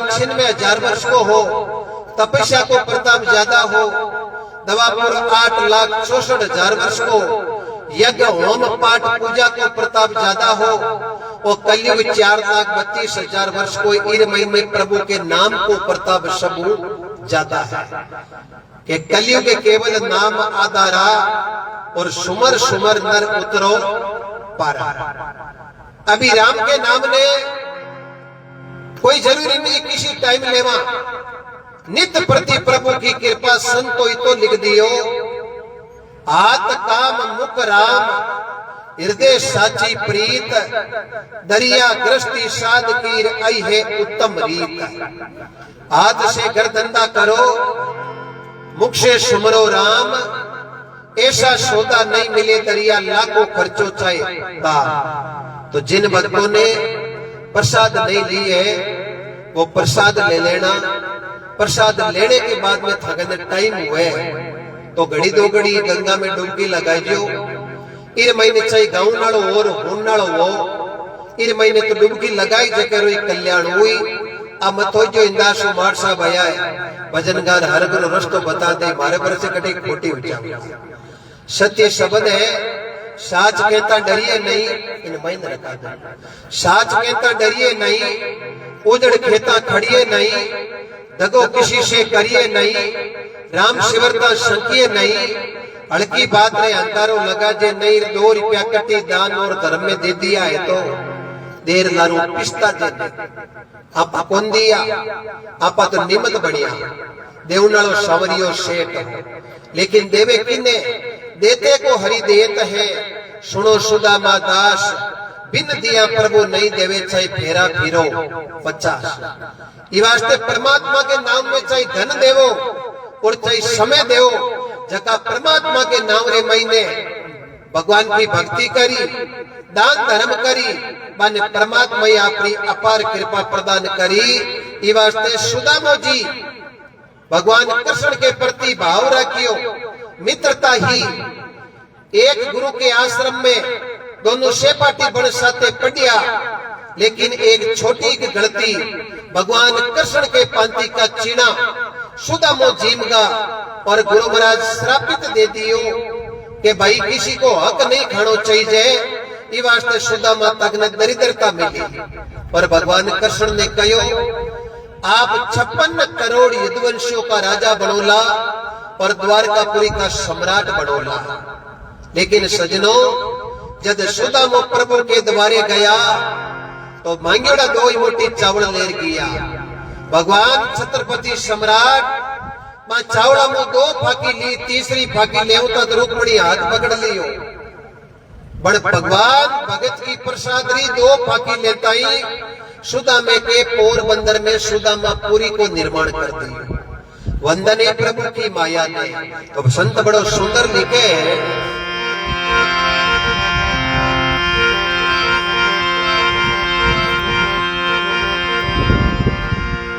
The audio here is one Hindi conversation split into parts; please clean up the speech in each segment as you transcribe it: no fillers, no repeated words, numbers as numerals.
लाख 96,000 वर्ष को हो, तपस्या को प्रताप ज्यादा हो, दवापुर 8,64,000 वर्ष को, यज्ञ होम पाठ पूजा को प्रताप ज्यादा हो, और कलयुग 4,32,000 वर्ष को इरमई में प्रभु के नाम को प्रताप सबू ज्यादा है। कि कलयुग केवल नाम आधारा और सुमर सुमर नर उतरो पारा। अभी राम के नाम ने कोई जरूरी नहीं किसी टाइम लेवा, नित्य प्रति प्रभु की कृपा संतो तो लिख दियो, आत काम मुख राम हृदय साची प्रीत, दरिया गृहस्थी साध कीर आई है उत्तम रीत। हाथ से घर धंधा करो, मुख से सुमरो राम, ऐसा सौदा नहीं मिले दरिया लाखों खर्चो चाहे दाम। तो जिन भक्तों ने प्रसाद नहीं लिए वो प्रसाद ले लेना। प्रसाद लेने के बाद में थकने टाइम हुए तो घड़ी दो घड़ी गंगा में डुबकी लगाई जो। इन महीने चाहे गाँव नालो और होनालो हो, इन महीने तो डुबकी लगाई जकर कल्याण हुई। अब मतो जो इंदासु मार साहब आया है भजनगार हर गुरु रस्तो बता दे, मारे पर से कटे खोटी उठा। सत्य शब्द है, साच कहता डरिए नहीं, इन महीने रखा दे। साच कहता डरिए नहीं, उजड़ खेता खड़िए नहीं, दगो किसी से करिए नहीं, राम शिवरता संकिए नहीं। हल्की बात रे अंधारो लगा जे नहीं, 2 रुपया कटी दान और धर्म में दे दिया है तो देर लारू पिस्ता दे दे। आप कौन दिया, आप तो निमत बढ़िया देवनालो सवरियो सेठ, लेकिन देवे किने, देते को हरि देत है। सुनो सुदामा दास, बिन दिया प्रभु नहीं देवे चाहे फेरा फिरो 50। ये वास्ते परमात्मा के नाम में चाहे धन देवो और चाहे समय देवो, जका परमात्मा के नाम रे महीने भगवान की भक्ति करी, दान धर्म करी, माने परमात्मा अपनी अपार कृपा प्रदान करी। ये वास्ते सुदामा जी भगवान कृष्ण के प्रति भाव रखियो, मित्रता ही। एक गुरु के आश्रम में दोनों सेपाटी बन साथे पढ़िया, लेकिन एक छोटी की गलती भगवान कृष्ण के पंथी का चीना सुदामो जीमगा और गुरु महाराज श्रापित दे दियो कि भाई किसी को हक नहीं खानो चाहिए। ये वास्ते सुदामा तक न दरिद्रता मिली, पर भगवान कृष्ण ने कहो आप 56 करोड़ यदुवंशियों का राजा बनोला और द्वारकापुरी का सम्राट बनोला। लेकिन सजनों, जब सुदामा प्रभु के द्वारे गया तो मांगेड़ा 2 मोटी चावल ले गया। भगवान छत्रपति सम्राट मां चावड़ा में 2 फाकी ली, तीसरी फाकी ले तो रुक्मणी हाथ पकड़ लियो। बड़ भगवान भगत की प्रसादरी 2 फाकी लेता ही सुदामे के पोरबंदर में सुदामा पुरी को निर्माण कर दी। वंदने प्रभु की माया ने। तो संत बड़ो सुंदर लिखे,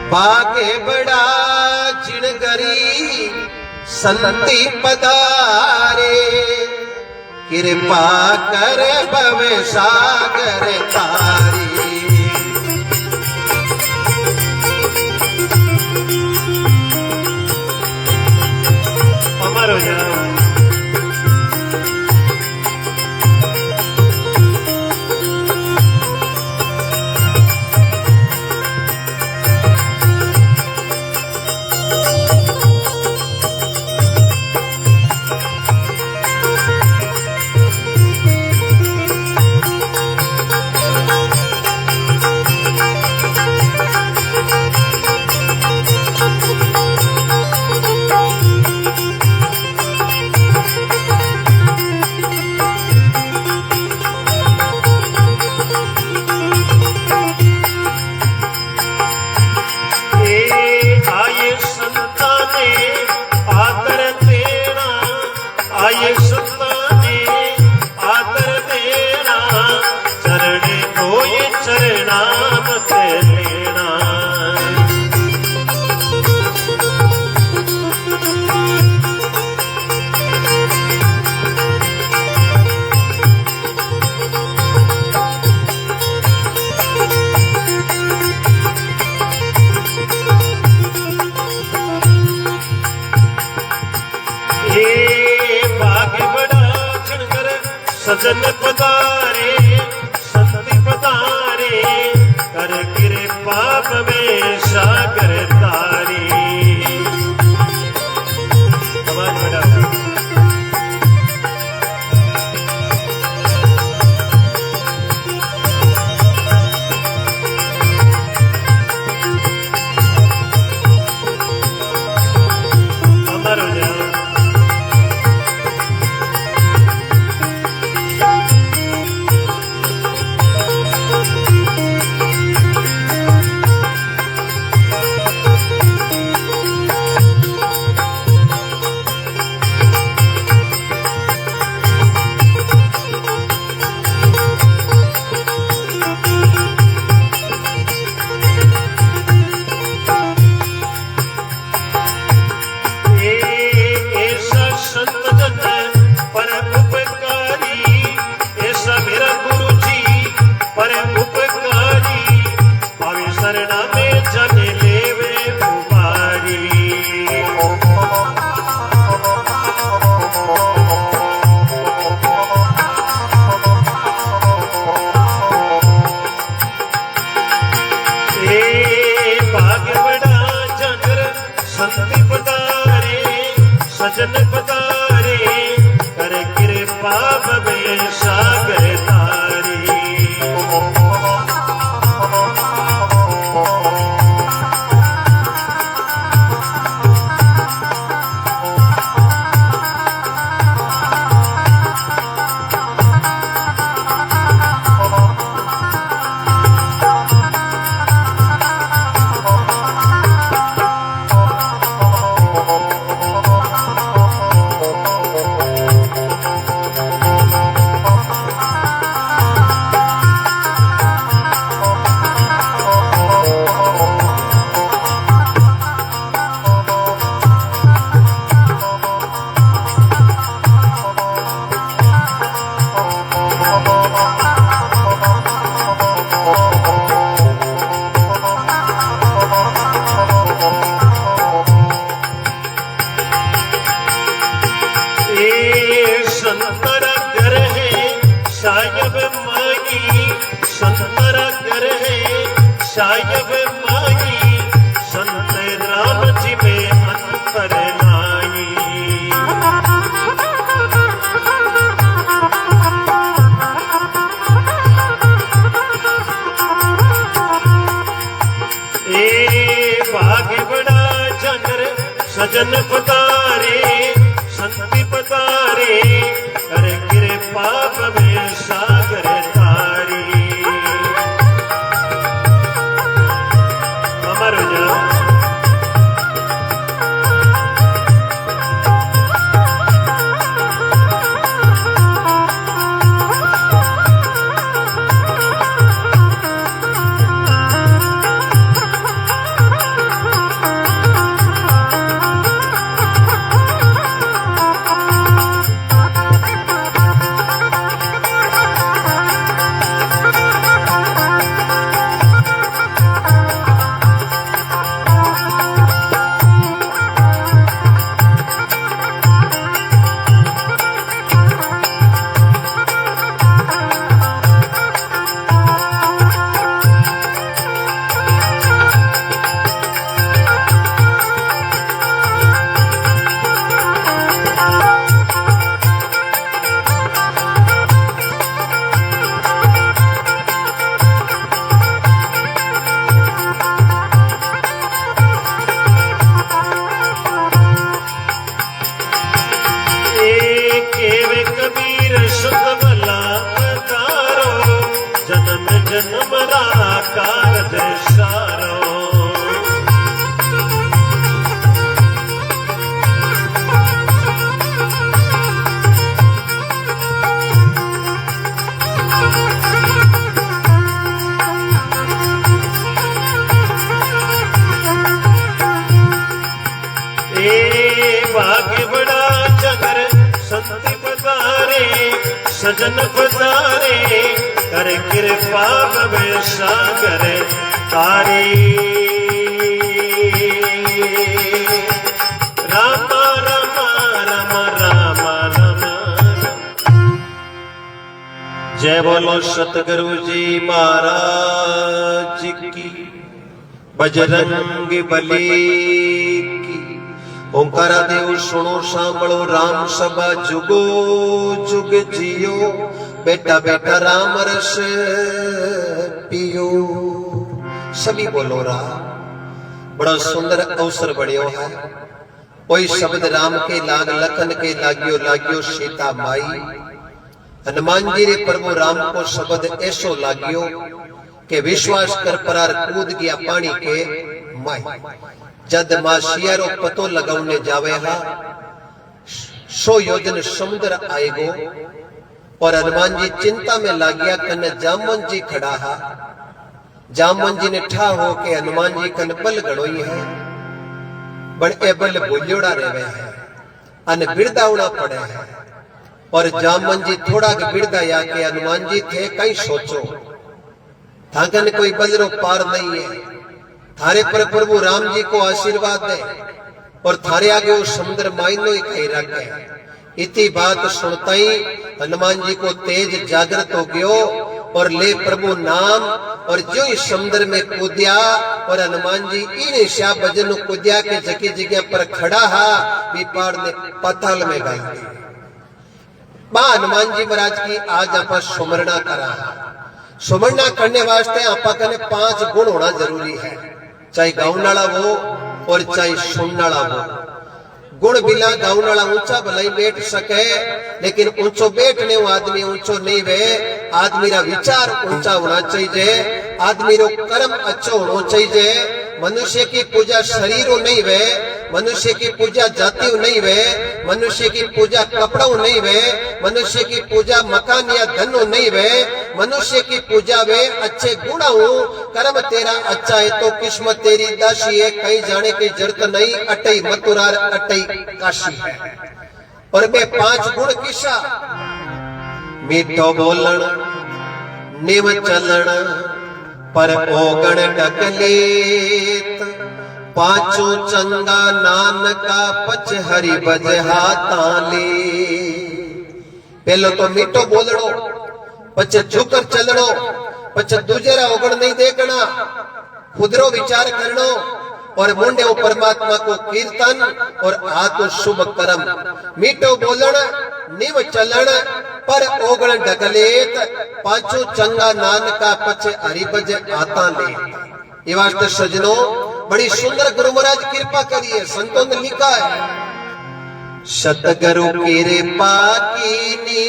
बागे बड़ा चिणगरी संति पधारे, कृपा कर भव सागर तारी। अमर हो जाओ। सजन पधारे संति पधारे कर कृपा में सागर तारी। आवाज बढ़ाओ। अमर हो जाओ। सजन पधारे कर कृपा में सागर तारी। संतरा घर है सायब माई, संतरा घर है सायब माई, संत राम जी में अंतर नाई। ए भाग्य बड़ा जनर सजन पधारे संति पधारे कर कृपा में सागर तारी। अमर हो जाओ। जन्म जन्म राकार दर्शारो। भाग्य बड़ा जगर संति पधारे सजन पधारे कर कृपा में सागर तारी। राम राम राम राम राम। जय बोलो सतगुरु जी महाराज की, बजरंग बली की। ओंकारा देव सुनो सांभळो राम सभा जुगो जुग जियो, बेटा बेटा राम रस पियो। सभी बोलो राम। बड़ा सुंदर अवसर बढ़ियो है। कोई शब्द राम के लाग लखन के लागियो लागियो सीता माई। हनुमान जी रे प्रभु राम को शब्द ऐसो लागियो के विश्वास कर परार कूद गया पानी के माई। जद मां सियारो पतो लगाउने जावे हा 100 योजन समुद्र आएगो और हनुमान जी चिंता में लागिया कन जामन जी खड़ा हा। जामन जी ने ठा हो के हनुमान जी कन बल गड़ोई है, बड़े बल बोलियोड़ा रेवे है अन बिरदावना पड़े है। और जामन जी थोड़ा के बिरदा या के हनुमान जी थे कहीं सोचो थाकन कोई बजरो पार नहीं है, थारे पर प्रभु राम जी को आशीर्वाद दे और थारे आगे वो समुद्र माइनो ही कही रखे। इतनी बात सुनता ही हनुमान जी को तेज जागृत हो गयो और ले प्रभु नाम और जो इस समुद्र में कूदिया। और हनुमान जी इन श्या भजन कूदिया के जकी जगह पर खड़ा हा विपार ने पाताल में गई। मां हनुमान जी महाराज की आज आप सुमरना करा। सुमरना करने वास्ते आपा कने 5 गुण होना जरूरी है, चाहे गाउन वाला हो और चाहे सुनने वाला हो। गुण बिना गाउन वाला ऊंचा भलाई बैठ सके, लेकिन ऊंचो बैठने वो आदमी ऊंचो नहीं वे। आदमी रा विचार ऊंचा होना चाहिए, आदमी रो कर्म अच्छो होना चाहिए। मनुष्य की पूजा शरीरों नहीं वे, मनुष्य की पूजा जातियों नहीं वे, मनुष्य की पूजा कपड़ों नहीं वे, मनुष्य की पूजा मकान या धनों नहीं वे। मनुष्य की पूजा वे अच्छे गुणों। कर्म तेरा अच्छा है तो किस्मत तेरी दासी है, कहीं जाने की जरूरत नहीं। अटई मथुरार अटई काशी है। और मैं 5 गुण किसा मीठो बोलन निव चलन पर ओगण डकलेत। 5 चंगा नानका पछ हरि बज हाथाले। पहलो तो मीठो बोलनो, पछ झुकर चलनो, पछ दूसरा ओगण नहीं देखना, खुदरो विचार करनो और मुंडे परमात्मा को कीर्तन और आतो शुभ कर्म। मीठो बोलन निव चलन पर ओगण ढकलेत। 5 चंगा नानका पछ हरि बज आता ले। ये वास्ते सजनो बड़ी सुंदर गुरु महाराज कृपा करिए। संतों ने लिखा है सतगुरु कृपा कीनी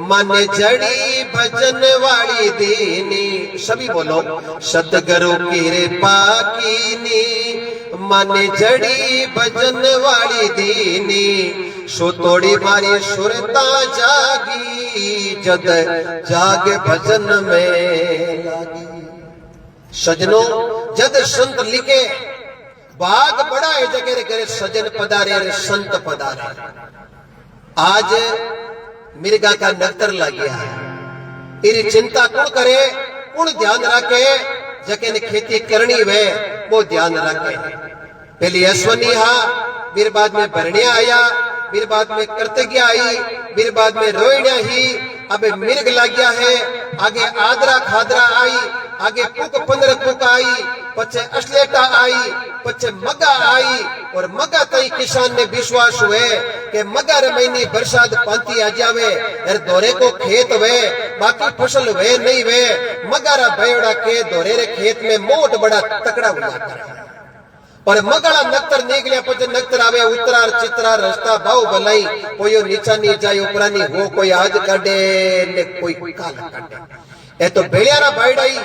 मन जड़ी भजन वाली दीनी। सभी बोलो सतगुरु कृपा कीनी मन जड़ी भजन वाली दीनी। सो तोड़ी मारी सुरता जागी जद जाग भजन में लागी। सजनो जद संत लिखे बाग बड़ा है जगह करे सजन पधारे रे संत पधारे। आज मिर्गा का नक्तर लग गया है, इरी चिंता कौन करे, कौन ध्यान रखे। जके ने खेती करनी वे वो ध्यान रखे। पहले अश्वनी हा, फिर बाद में भरणिया आया, फिर बाद में कर्तज्ञ आई, फिर बाद में रोहिण्या ही। अब मिर्ग लग गया है, आगे आदरा खादरा आई, आगे पुक 15 पुक आई, पचे अश्लेटा आई, पचे मगा आई। और मगा तई किसान ने विश्वास हुए कि मगा रे महीने बरसात पांती आ जावे यार दोरे को खेत वे, बाकी फसल वे नहीं वे। मगारा भयोड़ा के दोरे रे खेत में मोट बड़ा तकड़ा हुआ करे। और मगड़ा नक्तर निकलिया पचे नक्तर आवे उतरार चित्रार रास्ता भाव भलाई। कोई नीचा नहीं जाए ऊपरा नहीं हो, कोई आज काटे ने कोई काल काटे। ये तो बेड़ियारा बाइडाई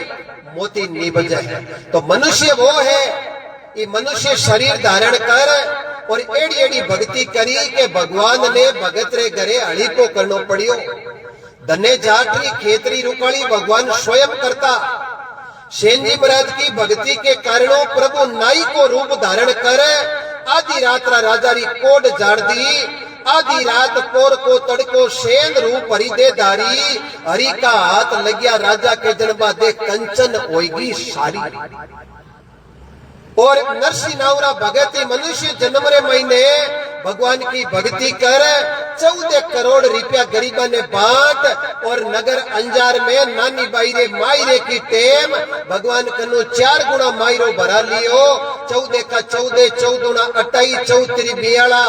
मोती नहीं बजा है। तो मनुष्य वो है, ये मनुष्य शरीर धारण कर और एड़ी एड़ी भक्ति करी के भगवान ने भगत रे घरे हड़ी को करनो पड़ियो। धने जाटरी खेतरी रुकाली भगवान स्वयं करता। सेन जी महाराज की भक्ति के कारणों प्रभु नाई को रूप धारण कर आधी रात राजा री कोड जाड़ दी। आधी रात पोर को तड़को सेन रूप हरि दे धारी। हरि का हाथ लगिया राजा के जन्मा दे कंचन होगी सारी। और नरसी नावरा भगत मनुष्य जन्म रे महीने भगवान की भक्ति कर, 14 करोड़ रुपया गरीबा ने बांट, और नगर अंजार में नानी बाईरे मायरे की टेम भगवान कनु 4 गुना मायरो भरा लियो। 14 का 14, 14 28, 14 42,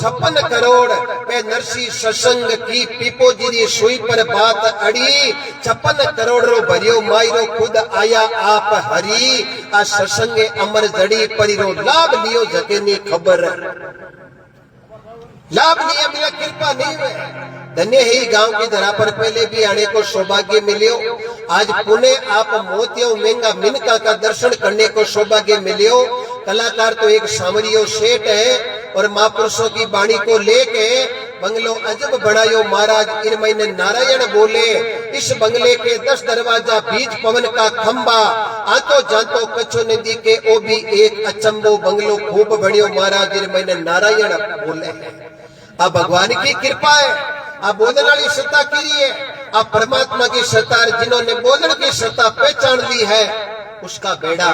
56 करोड़ पे नरसी सत्संग की पीपोजीरी सुई पर बात अड़ी। 56 करोड़ रो भरियो मायरो खुद आया आप हरी। आ सत्संगे अमर जड़ी परिरो लाभ लियो जके नी खबर, लाभ लिया मिला कृपा नहीं हुए। धन्य ही गांव की धरा पर पहले भी आने को सौभाग्य मिलियो। आज पुणे आप मोतियों मेंगा मिनका का दर्शन करने को सौभाग्य मिलियो। कलाकार तो एक सामरियो सेठ है और महापुरुषों की वाणी को लेके बंगलो अजब बनायो महाराज। इन महीने नारायण बोले, इस बंगले के 10 दरवाजा, बीच पवन का खंबा, आतो जातो कच्छो नदी के ओ भी एक अचंबो बंगलो खूब बनियो महाराज। इन महीने नारायण बोले। अब भगवान की कृपा है, अब बोलने वाली सत्ता की है, अब परमात्मा की सत्ता, जिन्होंने बोलने की सत्ता पहचान ली है उसका बेड़ा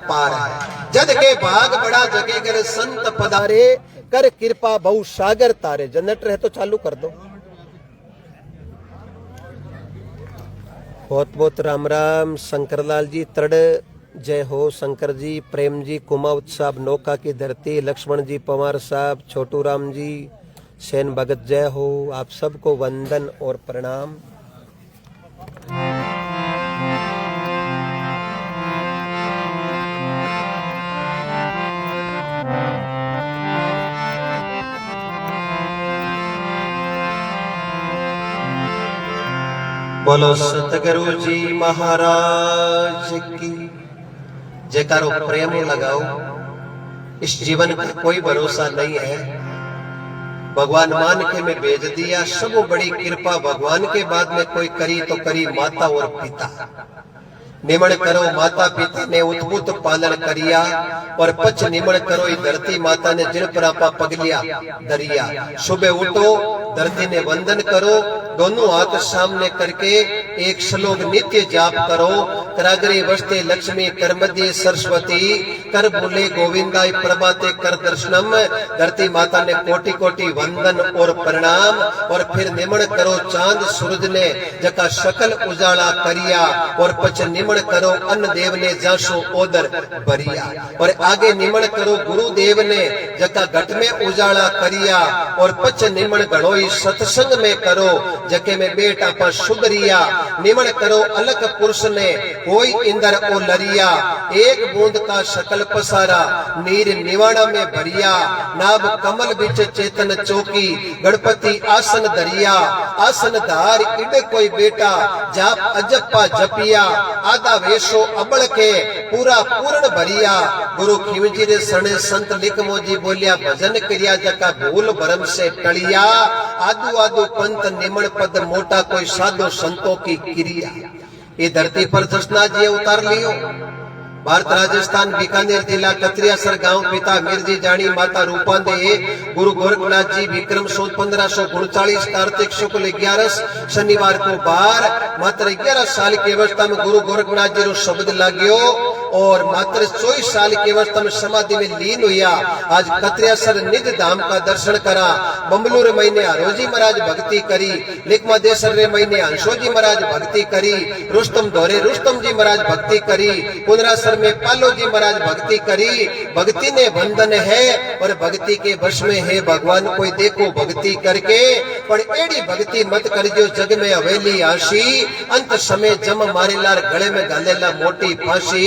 पार है। जद के भाग बड़ा जगे कर संत पधारे, कर कृपा बहु सागर तारे। जनरेटर है तो चालू कर दो। बहुत बहुत राम राम। शंकरलाल जी तड़ जय हो। शंकर जी, प्रेम जी, कुमाऊत साहब नौका की धरती, लक्ष्मण जी पवार साहब, छोटू राम जी, सेन भगत जय हो। आप सबको वंदन और प्रणाम। बोलो सतगुरु जी महाराज की। जयकारो प्रेम लगाओ। इस जीवन का कोई भरोसा नहीं है। भगवान मान के मैं भेज दिया, सब बड़ी कृपा भगवान के बाद में कोई करी तो करी माता और पिता। निमण करो माता पिता ने उत्पुत पालन करिया, और पच निमण करो धरती माता ने जिन पर आपा पगलिया दरिया। सुबह उठो धरती ने वंदन करो, दोनों हाथ सामने करके एक श्लोक नित्य जाप करो। कराग्रे वस्ते लक्ष्मी कर मध्य सरस्वती, कर बोले गोविंदाय प्रभाते कर दर्शनम। धरती माता ने कोटि कोटि वंदन और प्रणाम। और फिर निमण करो चांद सूरज ने जका सकल उजाला करिया, और पच निमण करो अन्न देव ने जासो ओदर भरिया। और आगे निमण करो गुरुदेव ने जका घट में उजाला करिया, और पच निमण घड़ोई सत्संग में करो जके में बेटा पर सुधरिया। निमण करो अलग पुरुष ने कोई इंदर ओ लरिया, एक बूंद का सकल पसारा नीर निवाणा में भरिया। नाभ कमल बिच चेतन चौकी, गणपति आसन धरिया। आसन धार इड कोई बेटा, जाप अजप्पा जपिया। आधा वेशो अबड़ के पूरा पूर्ण भरिया। गुरु खिवजी रे सने संत लिखमो जी बोलिया, भजन करिया जका भूल भरम से टलिया। आदू आदू पंत निमण पद मोटा, कोई साधु संतों की क्रिया। ये धरती पर जसना जी उतार लियो। भारत राजस्थान बीकानेर जिला कतरियासर गांव, पिता मीरजी जानी, माता रूपांदे। गुरु गोरखनाथ जी विक्रम संवत 1539, कार्तिक शुक्ल 11 शनिवार को बार। मात्र 11 साल की अवस्था में गुरु गोरखनाथ जी रो शब्द लाग्यो, और मात्र 24 साल की अवस्था में समाधि में लीन हुआ। आज कतरियासर निज धाम का दर्शन करा। बम्बलूर महीने हरोजी महाराज भक्ति करी, लिखमा देसर रे महीने हंसोजी महाराज भक्ति करी, रुस्तम धोरे रुस्तम जी महाराज भक्ति करी, पुनरासर में पालो जी महाराज भक्ति करी। भक्ति ने बंधन है और भक्ति के वश में है भगवान। कोई देखो भक्ति करके, पर एड़ी भक्ति मत कर जो जग में हवेली आशी। अंत समय जम मारेलार गले में घालेला मोटी फांसी।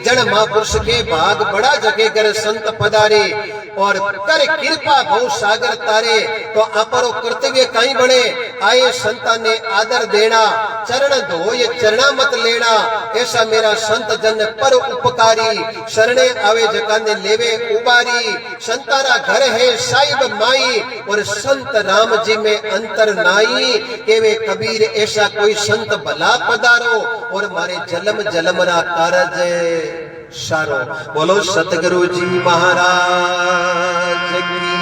जन महापुरुष के भाग बड़ा जगे कर संत पधारे, और कर कृपा बहु सागर तारे। तो अपरो कर्तव्य कहीं बने, आए संता ने आदर देना। चरण धोय चरणा मत लेना, ऐसा मेरा संत जन पर उपकारी। शरणे आवे जका ने लेवे उबारी। संतारा घर है साहिब माई, और संत राम जी में अंतर नाई। केवे कबीर ऐसा कोई संत भला पधारो, और मारे जलम जलमरा कारज सारो। बोलो सतगुरु जी महाराज की।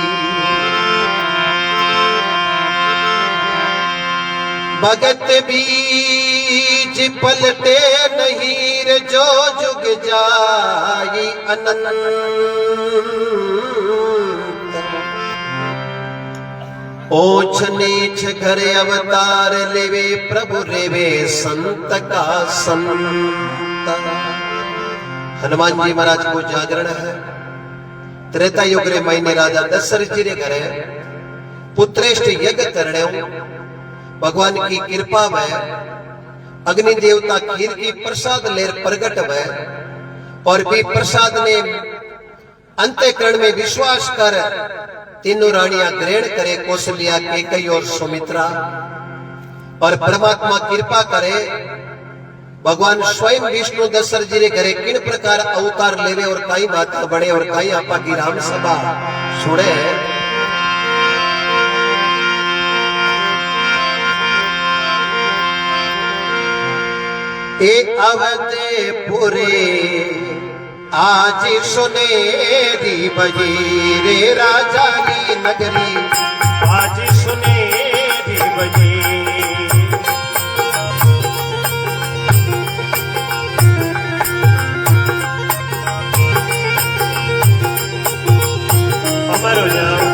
भगत बीज पलटे नहीं रे, जो जुग जाई अनंत। ओछ नीच घरे अवतार लेवे प्रभु रेवे संत का संत। हनुमान जी महाराज को जागरण है। त्रेता युग रे महीने राजा दशरथ जी रे घरे पुत्रेष्ट यज्ञ करने भगवान की कृपा में अग्नि देवता खीर की प्रसाद लेर प्रगट में और भी प्रसाद ने अंतःकरण में विश्वास कर तीनों रानियां ग्रहण करे, कौशल्या, कैकेयी और सुमित्रा। और परमात्मा कृपा करे भगवान स्वयं विष्णु दशरथ जी रे घरे किन प्रकार अवतार लेवे और कई बात बने और कई आपा की राम सभा सुने। ए अवते पुरे आज सुनेरी बजी रे राजा की नगरी, आज सुनेरी बजी। अमर हो जाओ।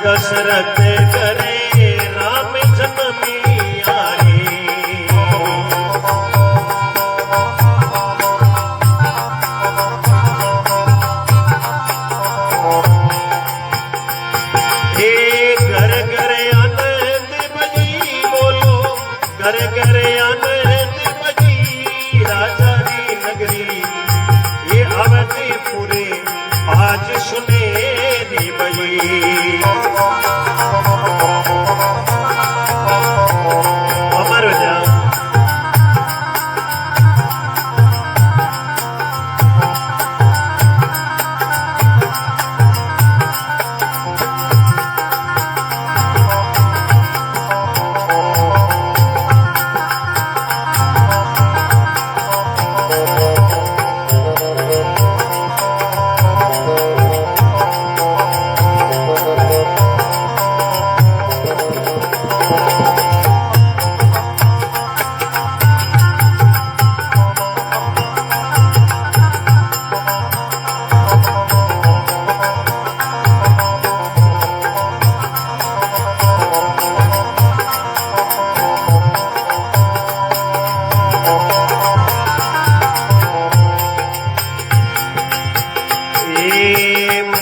दशरथ करे राम जन्मी आए, हे घर घर आनंद बजी बोलो, घर घर आनंद बजी राजा की नगरी। ये अवधपुरे आज सुनेरी बजी। अमर हो जा।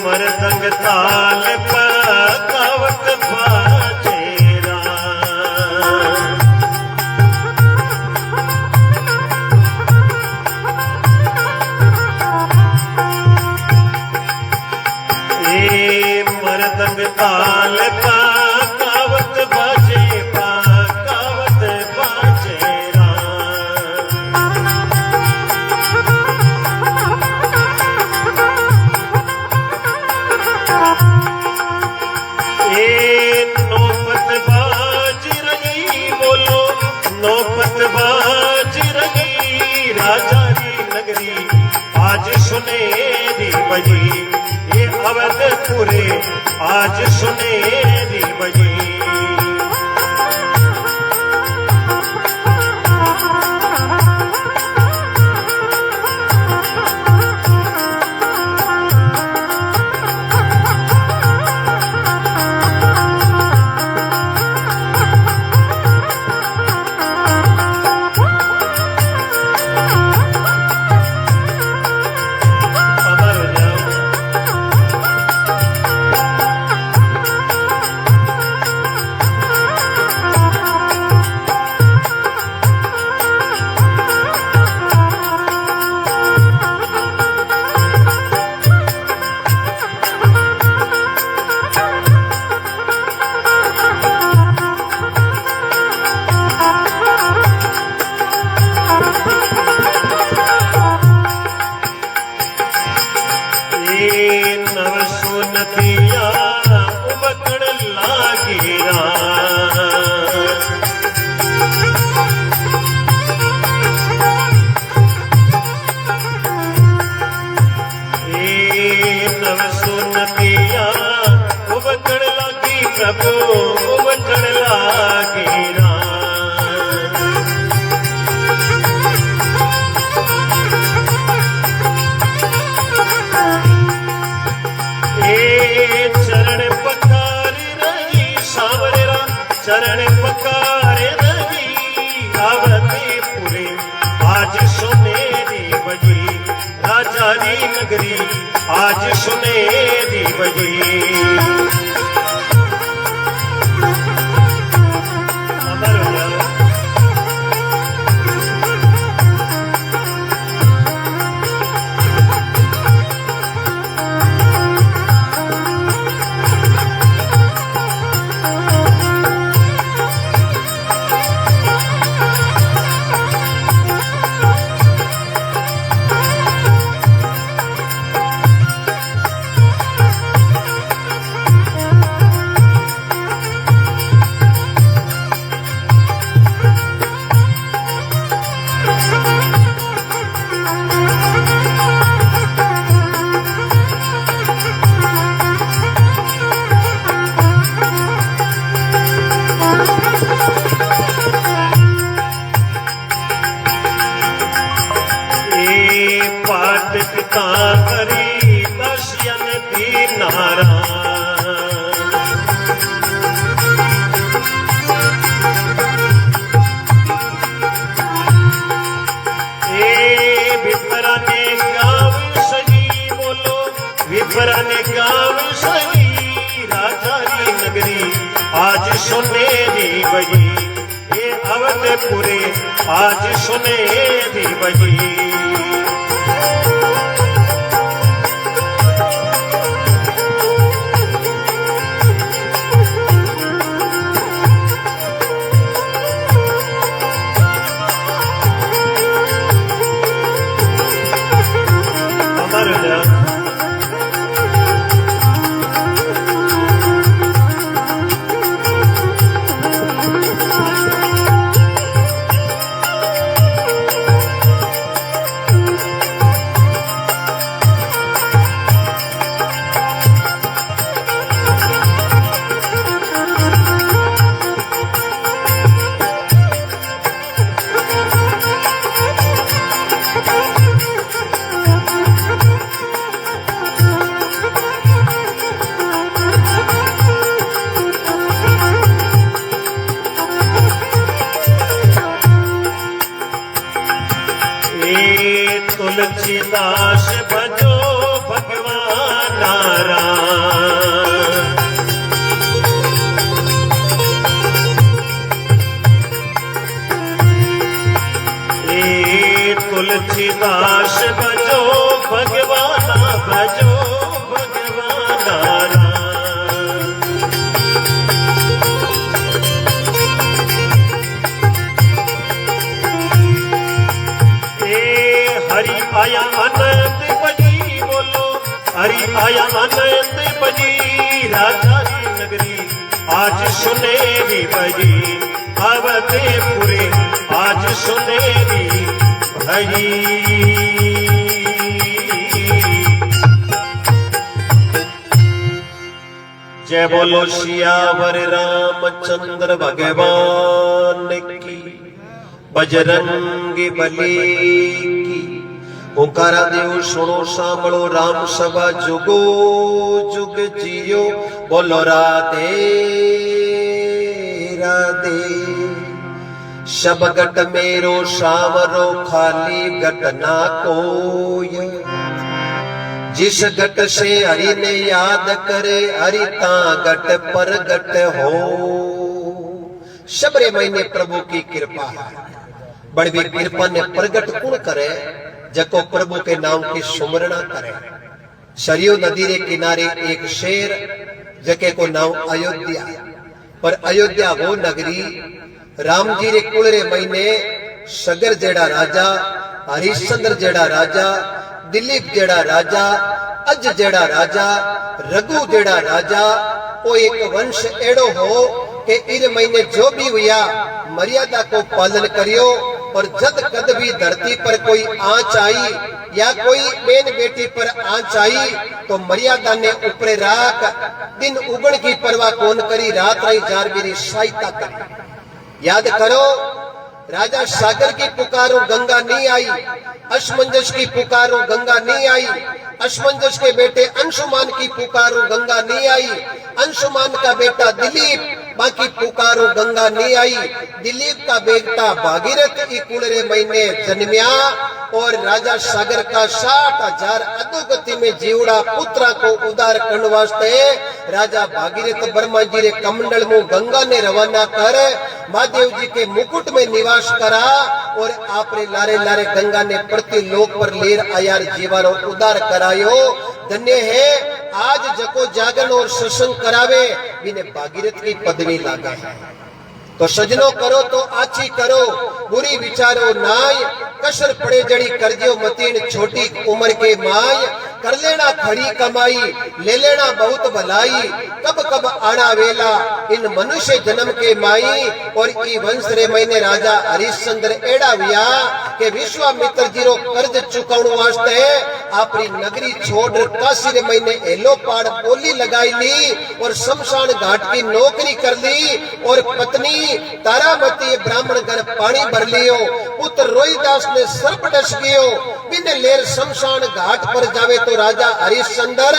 मरदंग ताल पकावत बाजेरा, ए मरदंग ताल पकावत बाजे, पकावत बाजेरा। नौपत बाज रही बोलो, नौपत बाज रही राजा की नगरी। आज सुनेरी बजी ये अवधपुरे, आज सुनेरी बजी। चरण पकारे रवि आवते पुरे आज सुनेरी बजी राजा री नगरी आज सुनेरी बजी अमर हो जाओ। पाठ पिता करी दर्शन दीनारा विपरा ने गाँव सही बोलो विपरा ने गाँव सही राजा री नगरी आज सुनेरी बजी ये अवधपुरे आज सुनेरी बजी अमर हो जाओ। तुलसीदास भजो भगवान नारायण तुलसीदास भजो भगवान नारायण हरि आया आनंद बजी बोलो हरि आया आनंद बजी राजा की नगरी आज सुनेरी बजी अवधपुरे आज सुनेरी भजी जय बोलो सियावर रामचंद्र भगवान की बजरंगी बली की ओंकारा देव सुनो सांभळो राम सभा जुगो जुग जियो बोलो राधे राधे सब गट मेरो सावरो खाली गट ना कोय जिस गट से हरि ने याद करे हरि ता गट पर गट हो शबरे महीने प्रभु की कृपा है बड़ी कृपा ने प्रगट कौन करे जको प्रभु के नाम की सुमरणा करे। सरयू नदी रे किनारे एक शेर जके को नाम अयोध्या पर अयोध्या वो नगरी राम जी रे कुल रे महीने सगर जेड़ा राजा हरिश्चंद्र जेड़ा राजा दिलीप जेड़ा राजा अज जेड़ा राजा रघु जेड़ा राजा वो एक वंश एड़ो हो कि इन महीने जो भी हुआ मर्यादा को पालन करियो और जद कद भी धरती पर कोई आंच आई या कोई बेन बेटी पर आंच आई तो मर्यादा ने ऊपर राख दिन उगण की परवाह कौन करी रात आई जार मेरी सहायता करी। याद करो राजा सागर की पुकारो गंगा नहीं आई अश्मंजस की पुकारो गंगा नहीं आई अश्मंजस के बेटे अंशुमान की पुकारो गंगा नहीं आई अंशुमान का बेटा दिलीप बाकी पुकारो गंगा नहीं आई। दिलीप का बेटा भागीरथ ई कुलरे महीने जन्मिया और राजा सागर का 60,000 अधोगति में जीवड़ा पुत्रा को उदार करने वास्ते राजा भागीरथ ब्रह्मा जी रे कमंडल में गंगा ने रवाना कर महादेव जी के मुकुट में निवास करा और आपरे लारे लारे गंगा ने प्रति लोक पर लेर आयार जीवारो उदार करायो। धन्य है आज जको जागरण और सत्संग करावे बिने भागीरथ की पदवी लागा है। तो सजनो करो तो आची करो, बुरी विचारो नाय, कसर पड़े जड़ी करजो मतीन छोटी उम्र के माय। कर लेना खड़ी कमाई, ले लेना बहुत भलाई, कब कब आना वेला इन मनुष्य जन्म के माई। और ई वंश रे महीने राजा हरिश्चंद्र एड़ा विया के विश्वामित्र जीरो कर्ज चुकाउण वास्ते अपनी नगरी छोड़ काशी रे महीने एलो पाड़ बोली लगाई ली और शमशान घाट की नौकरी कर ली। और पत्नी तारामती ब्राह्मण घर पानी भर लियो। पुत्र रोहिदास ने सर्प डस गयो। बिन लेर शमशान घाट पर जावे तो राजा हरिश्चंद्र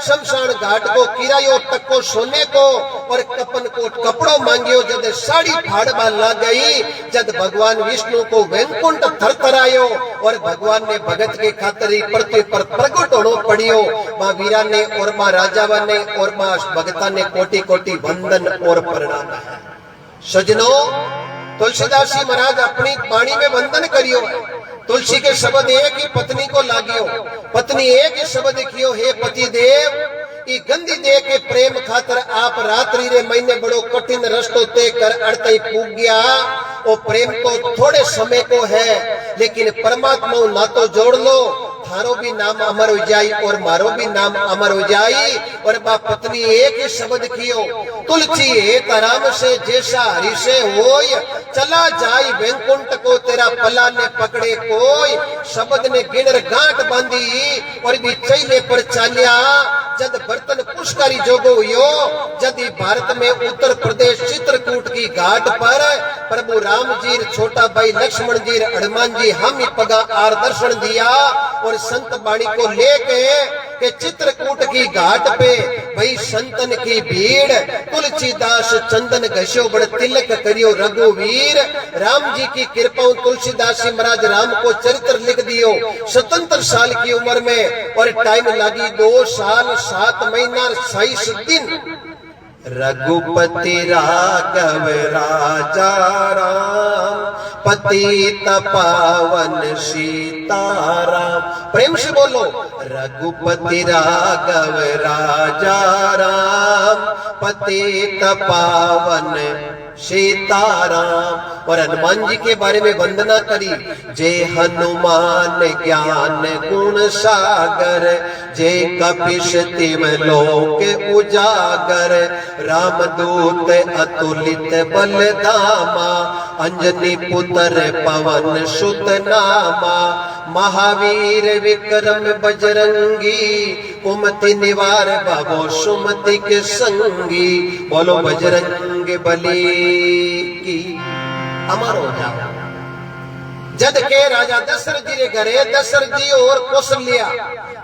शमशान घाट को किरायो टक्को सोने को और कपन को कपड़ो मांगियो। जद साड़ी फाड़वा लग गई, जद भगवान विष्णु को वैकुंठ थरथरायो और भगवान ने भगत के खातिर पृथ्वी पर प्रकट होनो पड़ियो। मां वीरा ने और मां राजावा ने और मां भगता ने कोटि कोटि वंदन और प्रणाम है। सजनो तुलसीदास जी महाराज अपनी वाणी में वंदन करियो। तुलसी के शब्द एक ही पत्नी को लागियो, पत्नी एक ही शब्द कियो, हे पति देव ई गंदी दे के प्रेम खातर आप रात्रि रे महीने बड़ो कठिन रस्तो तय कर अड़तई पूग गया। वो प्रेम तो थोड़े समय को है लेकिन परमात्मा नातो जोड़ लो, थारो भी नाम अमर हो जाई और मारो भी नाम अमर हो जाई। और बा पत्नी एक ही शब्द कियो, तुलसी एक राम से जैसा हरि से होय, चला जाई वैकुंठ को तेरा पला ने पकड़े कोई। शब्द ने गिनर गांठ बांधी और भी चैले पर चालिया। जद बर्तन पुष्करी जोगो हुयो, जद भारत में उत्तर प्रदेश चित्रकूट की घाट पर प्रभु राम जी छोटा भाई लक्ष्मण जी हनुमान जी हम ही पगा आर दर्शन दिया। और संत बाणी को लेके के चित्रकूट की घाट पे भाई संतन की भीड़। तुलसीदास चंदन घस्यो बड़ तिलक करियो रघुवीर। राम जी की कृपा तुलसीदास जी महाराज राम को चरित्र लिख दियो 77 साल की उम्र में और टाइम लगी 2 साल 7 महीना 26 दिन। रघुपति राघव राजा राम, पतित पावन सीताराम। प्रेम से बोलो, रघुपति राघव राजा राम, पतित पावन सीताराम। और हनुमान जी के बारे में वंदना करी, जय हनुमान ज्ञान गुण सागर, जय कपीश तिम लोक उजागर। रामदूत अतुलित बलधामा, अंजनी पुत्र पवन सुत नामा। महावीर विक्रम बजरंगी, कुमति निवार भवो सुमति के संगी। बोलो बजरंग बली की अमर हो जाओ। जद के राजा दशरथ जी रे घरे दशरथ जी और कौशल्या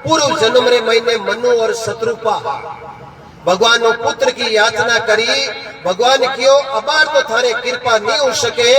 पूर्व जन्म रे महीने मनु और शत्रुपा भगवान नो पुत्र की याचना करी। भगवान कियो अबार तो थारे कृपा नहीं हो सके,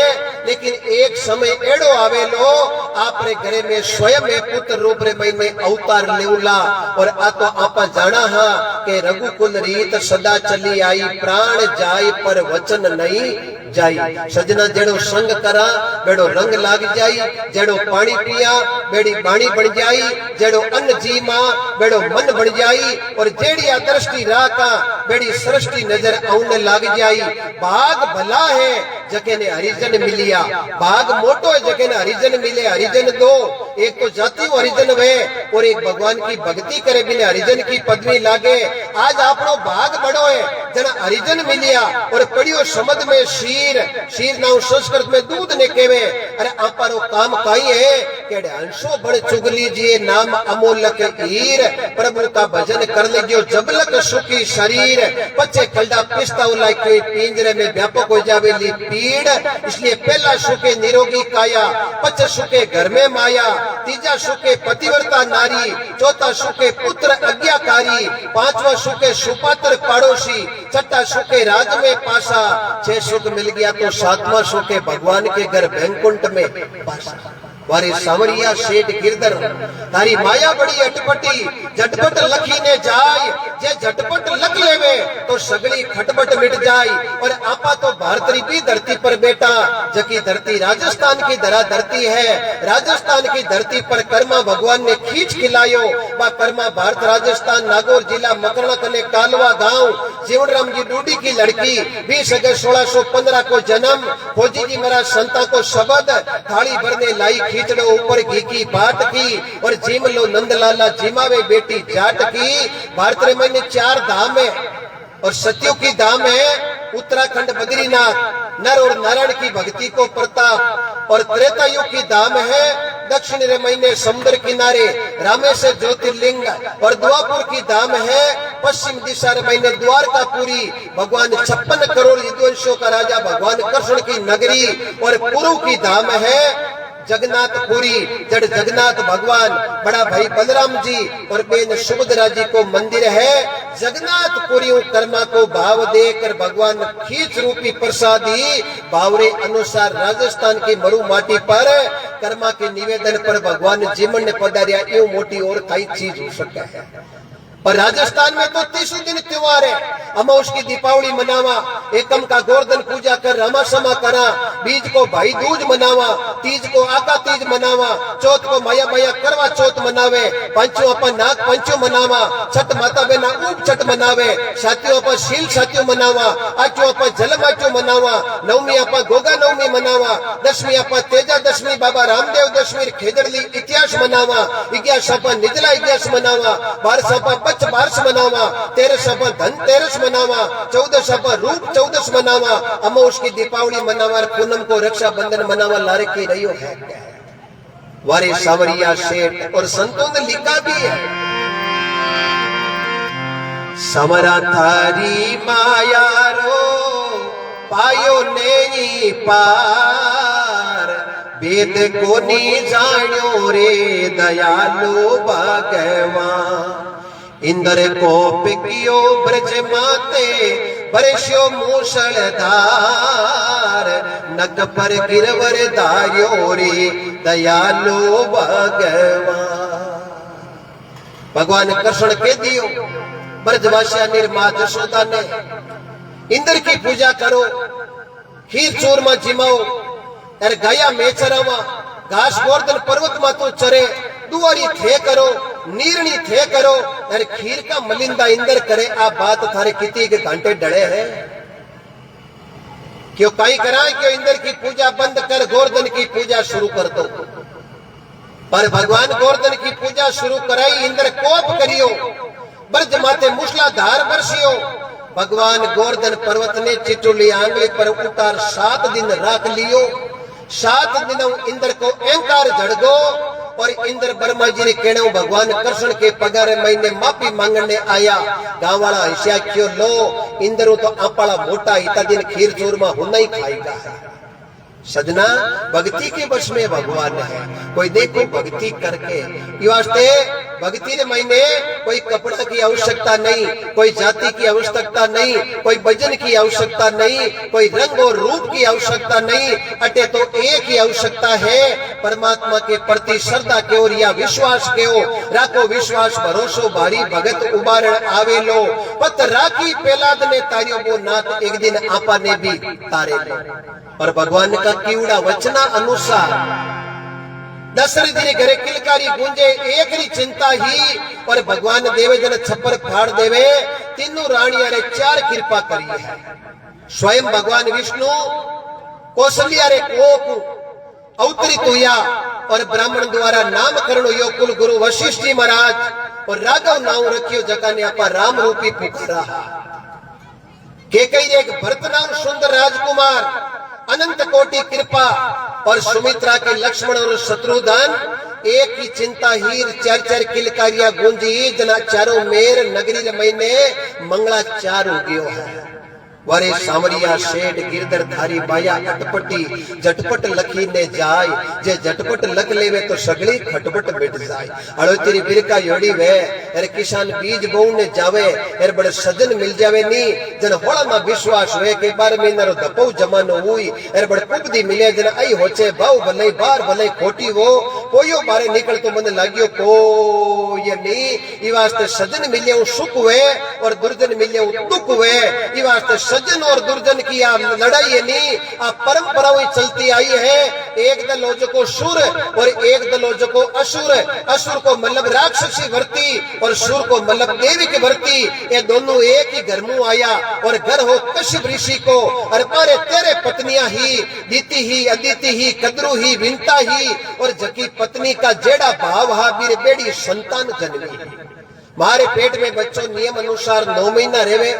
लेकिन एक समय एड़ो आवेलो आपरे घरे में स्वयं में पुत्र रूप रे महीने अवतार लेउला। और आ तो आपा जाना हा के रघुकुल रीत सदा चली आई, प्राण जाय पर वचन नहीं जाई। सजना जेड़ो संग करा बेड़ो रंग लाग जाई, जेड़ो पानी पिया बेड़ी बाणी बन जाई, जेड़ो अन्न जीमा बेड़ो मन बन जाई। और जेड़िया दृष्टि राका बेड़ी सृष्टि नजर आउन लाग जाई। भाग भला है जके ने हरिजन मिलिया, भाग मोटो है जके ने हरिजन मिले। हरिजन दो, एक तो जाति हरिजन वे और एक भगवान की भक्ति करे बिना हरिजन की पदवी लागे। आज आपनो भाग बड़ो है जना हरिजन मिलिया और पड़ियो समझ में शीर नाउ संस्कृत में दूध ने केवे। अरे आपरो काम काई है केड़े अंशो बड़ चुगली जी नाम अमोलक हीर। प्रभु का भजन कर लीजियो जबलक सुखी शरीर। शरीर पच्चे खलडा पिस्ता लाइक पिंजरे में व्यापक हो जावेली पीड़। इसलिए पहला सुखे निरोगी काया, पच सुखे घर में माया, तीजा सुखे पतिव्रता नारी, चौथा सुखे पुत्र आज्ञाकारी, पांचवा सुखे सुपात्र पड़ोसी, छठा सुखे राज में पासा, 6 सुख मिल गया तो 7वां सुखे भगवान के घर वैकुंठ में पासा। वारे सावरिया सेठ गिरधर तारी माया बड़ी अटपटी, झटपट लखी ने जाय, जे झटपट लख लेवे तो सगली खटपट मिट जाय। और आपा तो भारत की धरती पर बेटा, जकी धरती राजस्थान की धरा धरती है, राजस्थान की धरती पर कर्मा भगवान ने खींच खिलायो। वह कर्मा भारत राजस्थान नागौर जिला मकरना कने कालवा गांव जीवनराम जी डूडी की लड़की, 20 अगस्त 1615 को जन्म, फौजी जी महाराज संता को शब्द, थाली भरने लाई खींचड़ो ऊपर घी की बाट की, और जिम लो नंदलाला जिमावे बेटी जाट की। भारत में मैंने 4 धाम है और सत्यों की धाम है उत्तराखंड बद्रीनाथ, नर और नारायण की भक्ति को प्रताप। और त्रेता युग की धाम है दक्षिण रे महीने समुद्र किनारे रामेश्वर ज्योतिर्लिंग। और द्वापुर की धाम है पश्चिम दिशा रे महीने द्वारकापुरी, भगवान 56 करोड़ विद्वांसों का राजा भगवान कृष्ण की नगरी। और पूर्व की धाम है जगन्नाथपुरी, जड़ जगन्नाथ भगवान बड़ा भाई बलराम जी और बेन सुभद्रा जी को मंदिर है। जगन्नाथपुरी कर्मा को भाव देकर भगवान खींच रूपी प्रसादी, भावरे अनुसार राजस्थान की मरु माटी पर कर्मा के निवेदन पर भगवान जीवन ने पधारिया। यूं मोटी और कई चीज हो सकता है, पर राजस्थान में तो 30 दिन त्योहार है। अमावस की दीपावली मनावा, एकम का गोवर्धन पूजा कर रमा समा करा, बीज को भाई दूज मनावा, तीज को आका तीज मनावा, चौथ को माया माया करवा चौथ मनावे, पंचो अपन नाग पंचो मनावा, छठ माता बेना उप छठ मनावे, साथियों अपन शील साथियों मनावा, आठों अपन जल माचो मनावा, नवमी अपन गोगा नवमी मनावा, दसवीं अपन तेजा दशमी बाबा रामदेव दशमी खेजड़ली इतिहास मनावा, 11 अपन निजला इतिहास मनावा, 12 अपन बारस मनावा, 13 अपन धनतेरस मनावा, 14 अपन रूप 14 मनावा, अमावस की दीपावली मनावा, पूनम को रक्षाबंधन मनावा। लारे की रही है वारे सावरिया सेठ और संतों ने लिखा भी है, समरा थारी माया रो पायो नहीं पार, वेद को नी जान्यो रे दयालु भगवान। इंद्र को पिकियो ब्रज माते बरस्यो मूसलधार, नग पर गिरवर दायो रे दयालु भगवान। भगवान कृष्ण के दियो ब्रजवासिया निर्मा जशोदा ने इंद्र की पूजा करो, खीर चूरमा जिमाओ, अरे गाया में चरावा, घास गोवर्धन पर्वत मा तो चरे, दुआरी थे करो, नीरणी थे करो, अरे खीर का मलिंदा इंदर करे। आ बात थारे कितनी के घंटे डड़े हैं, क्यों कहीं कराए, क्यों इंदर की पूजा बंद कर गोवर्धन की पूजा शुरू कर दो। पर भगवान गोवर्धन की पूजा शुरू कराई, इंद्र कोप करियो, ब्रज माते मूसलाधार बरसियो। भगवान गोवर्धन पर्वत ने चिटुली आंगली पर उतार 7 दिन राख लियो। 7 दिनों इंद्र को अहंकार झड़गो, और इंद्र ब्रह्मा जी ने कहने भगवान कृष्ण के पगार महीने माफी मांगने आया। गांव वाला हिस्सा क्यों लो, इंद्र तो आपाला मोटा इतना दिन खीर चूरमा होना ही खाएगा। सजना भक्ति के वश में भगवान है, कोई देखो भक्ति करके ये वास्ते भक्ति के महीने कोई कपड़ा की आवश्यकता नहीं, कोई जाति की आवश्यकता नहीं, कोई भजन की आवश्यकता नहीं, कोई रंग और रूप की आवश्यकता नहीं। अटे तो एक ही आवश्यकता है, परमात्मा के प्रति श्रद्धा के और या विश्वास के हो राखो। विश्वास भरोसो भारी भगत उबारण आवेलो, पत राखी पेलाद ने तारियो वो नाथ एक दिन आपा ने भी तारे लो। और भगवान का कीवड़ा वचना अनुसार दशरथ जी घरे किलकारी गूंजे, एक ही चिंता ही, और भगवान देवे जन छप्पर फाड़ देवे। तीनों रानिया रे 4 कृपा करी है। स्वयं भगवान विष्णु कौशल्या रे कोप अवतरित हुआ और ब्राह्मण द्वारा नामकरण हुयो। कुल गुरु वशिष्ठ जी महाराज और राघव नाम रखियो, जका ने आपा राम रूपी पुकारा। के कई एक भरत नाम सुंदर राजकुमार, अनंत कोटि कृपा, और सुमित्रा के लक्ष्मण और शत्रुघ्न एक ही चिंता हीर चार चार किलकारिया गूंजी जना चारों मेर नगरी महीने मंगला चार हो गयो है। वारे सामरिया शेठ गिरधर धारी बाया अटपटी झटपट लखी ने जाय जे झटपट लख लेवे तो सगली खटपट बैठ जाय। अड़ो तेरी बिरका योड़ी वे अरे किसान बीज बोऊ ने जावे अरे बड़े सजन मिल जावे नी जन होड़ा में विश्वास वे के 12 महीना रो दपो जमानो हुई अरे बड़े पुपदी मिले जन आई होचे भाव भले बार भले खोटी वो कोयो बारे निकल तो मन लाग्यो को ये नी ई वास्ते सजन मिले सुख वे और दुर्जन मिले दुख वे ई वास्ते सज्जन और दुर्जन की आप लड़ाई है नहीं आप परंपराएं चलती आई है। एक दल हो जो सुर और एक दल हो जो असुर। असुर को मतलब राक्षसी भर्ती और सुर को मतलब देवी की भर्ती। ये दोनों एक ही घर मुंह आया और घर हो कश्यप ऋषि को और पारे तेरे पत्नियां ही दीति ही अदिति ही कद्रू ही विंता ही और जकी पत्नी का जेड़ा भाव हा बीर बेड़ी संतान जन्मी। मारे पेट में बच्चों नियम अनुसार 9 महीना रेवे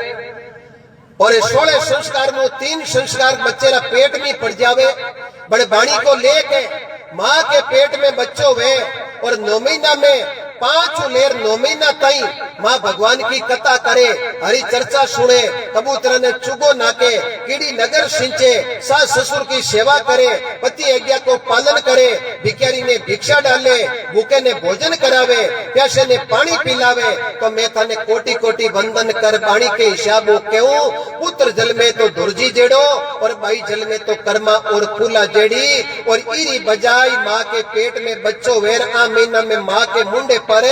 और 16 संस्कार में 3 संस्कार बच्चे रा पेट में पड़ जावे। बड़े बाणी को लेके माँ के पेट में बच्चों वे और 9 महीना में 5 लेर 9 महीना तई माँ भगवान की कथा करे हरी चर्चा सुने कबूतर ने चुगो नाके कीड़ी नगर सिंचे सास ससुर की सेवा करे पति आज्ञा को पालन करे भिखारी ने भिक्षा डाले भूखे ने भोजन करावे प्यासे ने पानी पिलावे। तो मैं थाने कोटि कोटि वंदन कर पानी के हिसाबों क्यों पुत्र जल में तो दुर्जी जेड़ो और बाई जल में तो कर्मा और फूला जेड़ी और इरी बजाई माँ के पेट में बच्चों वेर आ महीना में माँ के मुंडे पर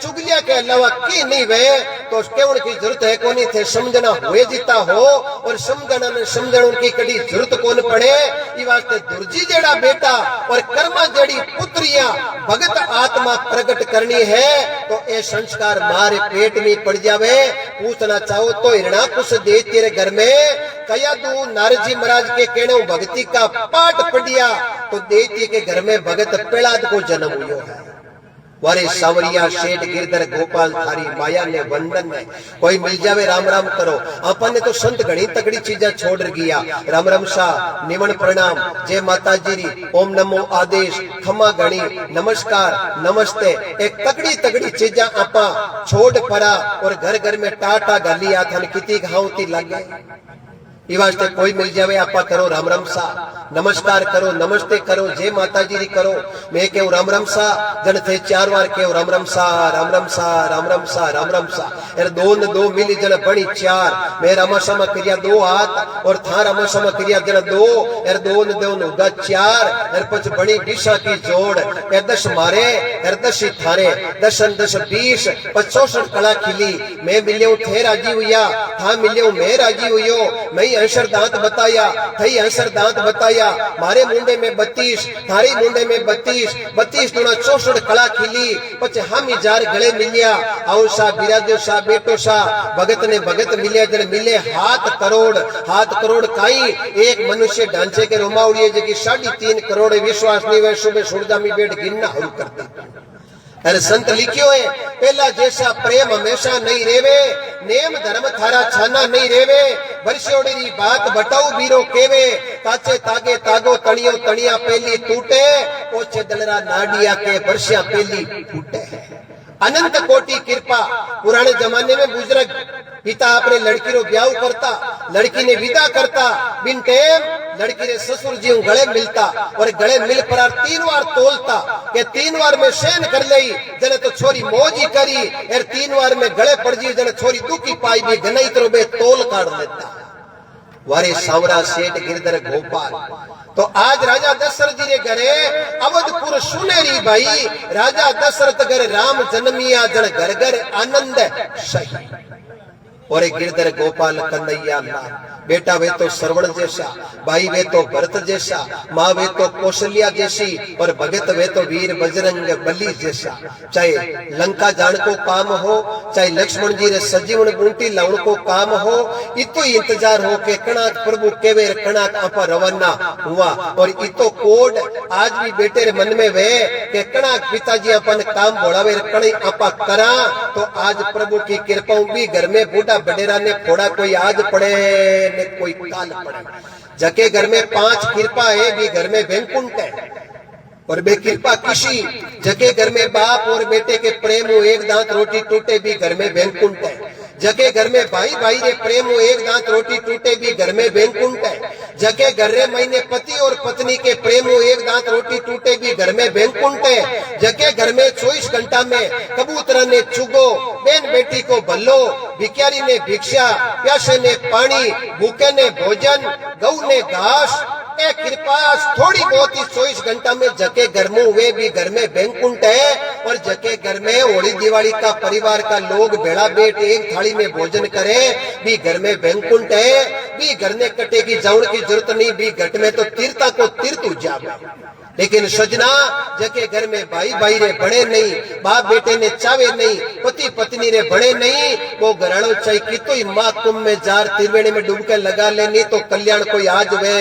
चुगलिया के अलावा की नहीं वे तो केवल की जरूरत है कोनी थे समझना हुए जीता हो और समझना ने समझण उनकी कड़ी जरूरत कौन पड़े। ई वास्ते दुर्जी जेड़ा बेटा और कर्मा जेड़ी पुत्रियां भगत आत्मा प्रकट करनी है तो ये संस्कार मारे पेट में पड़ जावे। पूछना चाहो तो हिरणाकुश दे तेरे घर में कया तू नारद जी महाराज के कहने भक्ति का पाठ पढ़िया तो देती के घर में भगत प्रहलाद को जन्म हुआ है। वारे सावरिया शेठ गिरधर गोपाल थारी माया ने वंदन ने कोई मिल जावे राम राम करो। अपन ने तो संत घणी तकड़ी चीजा छोड़ गया राम राम सा निमन प्रणाम जय माता जी ओम नमो आदेश खमा गणी नमस्कार नमस्ते एक तकड़ी तकड़ी चीजा आपा छोड़ पड़ा और घर घर में टाटा गाली आथन किती खाऊती लगे। ई वास्ते कोई मिल जावे आपा करो राम राम सा नमस्कार करो नमस्ते करो जय माता जी करो। मैं केव राम राम सा जन थे 4 बार केव राम राम सा राम राम सा राम राम सा राम राम सा एर 2 मिली जन बणी 4 मैं रामा समा क्रिया 2 हाथ और था रामा समा क्रिया जन 2 एर 2 नुगा 4 एर पछ बणी दिशा की जोड़ एर 10 मारे एर 10 थारे 10 10 20 65 कला खिली मैं मिलियो थे राजी हुआ था मिलियो मैं राजी हुई मैं अंसर दांत बताया थई अंसर दांत बताया मारे मुंडे में 32 थारी मुंडे में 32 गुना 64 कला खिली पछ हम जार गले मिलिया आओ सा बिराजो सा बेटो सा भगत ने भगत मिलिया जन मिले हाथ करोड़ काई एक मनुष्य ढांचे के रोमावड़िए जे की 3.5 करोड़ विश्वास नहीं वे सुबह सुरजामी बेट गिनना हल करती। अरे संत लिखियो है पहला जैसा प्रेम हमेशा नहीं रेवे नेम धर्म थारा छाना नहीं रेवे वर्षोड़ी री बात बटाऊ बीरो केवे ताचे तागे तागो तणियो तणिया पेली टूटे ओछे दलरा नाडिया के वर्षा पेली फूटे। अनंत कोटि कृपा पुराने जमाने में बुजुर्ग पिता अपने लड़की रो ब्याह करता लड़की ने विदा करता बिन टेम लड़की रे ससुर जी गले मिलता और गले मिल पर 3 बार तोलता के 3 बार में सहन कर लई जने तो छोरी मौजी करी और 3 बार में गले पड़ जी जने छोरी दुखी पाई भी गनई तरो बे तोल काट लेता। वारे सावरा सेठ गिरधर गोपाल तो आज राजा दशरथ जी रे घरे अवधपुर सुनेरी भाई राजा दशरथ घर राम जन्मिया जन घर घर आनंद सही और एक गिरधर गोपाल कन्हैया बेटा वे तो श्रवण जैसा भाई वे तो भरत जैसा माँ वे तो कौशल्या जैसी और भगत वे तो वीर बजरंग बली जैसा। चाहे लंका जान को काम हो चाहे लक्ष्मण जी रे सजीवन गुंटी लाउन को काम हो इतो इंतजार हो के कणाक प्रभु केवे कणाक आपा रवाना हुआ और इतो कोड आज भी बेटे रे मन में वे के कणाक पिताजी अपन काम बोलावे कणी आपा करा तो आज प्रभु की कृपा भी घर में बूढ़ा बडेरा ने फोड़ा कोई आज पड़े ने कोई काल पड़े। जके घर में 5 कृपा है भी घर में वैकुंठ है और बे कृपा किसी जके घर में बाप और बेटे के प्रेम हो एक दांत रोटी टूटे भी घर में बैंकुंठ है। जके घर में भाई भाई रे प्रेम हो एक दांत रोटी टूटे भी घर में बैंकुंठ है। जके घर रे महीने पति और पत्नी के प्रेम हो एक दांत रोटी टूटे भी घर में बैंकुंठ है। जके घर में 24 घंटा में कबूतर ने चुगो, बेन बेटी को भल्लो, भिखारी ने भिक्षा, प्यासे ने पानी, भूखे ने भोजन, गऊ ने घास, ए कृपा थोड़ी बहुत ही 24 घंटा में जके घर में हुए भी घर में बैंकुंठ है। और जके घर में होली दिवाली का परिवार का लोग बेड़ा बैठ एक थाली में भोजन करे भी घर में बैंकुंठ है। भी घर ने कटे की जाउन की जरूरत नहीं, भी घट में तो तीर्था को तीर्थ उजावे। लेकिन सजना जके घर में भाई भाई रे बड़े नहीं, बाप बेटे ने चावे नहीं, पति पत्नी रे बड़े नहीं, वो घराणो चाहे की तो माँ कुंभ में जार त्रिवेणी में डुबके लगा लेनी तो कल्याण कोई आज वे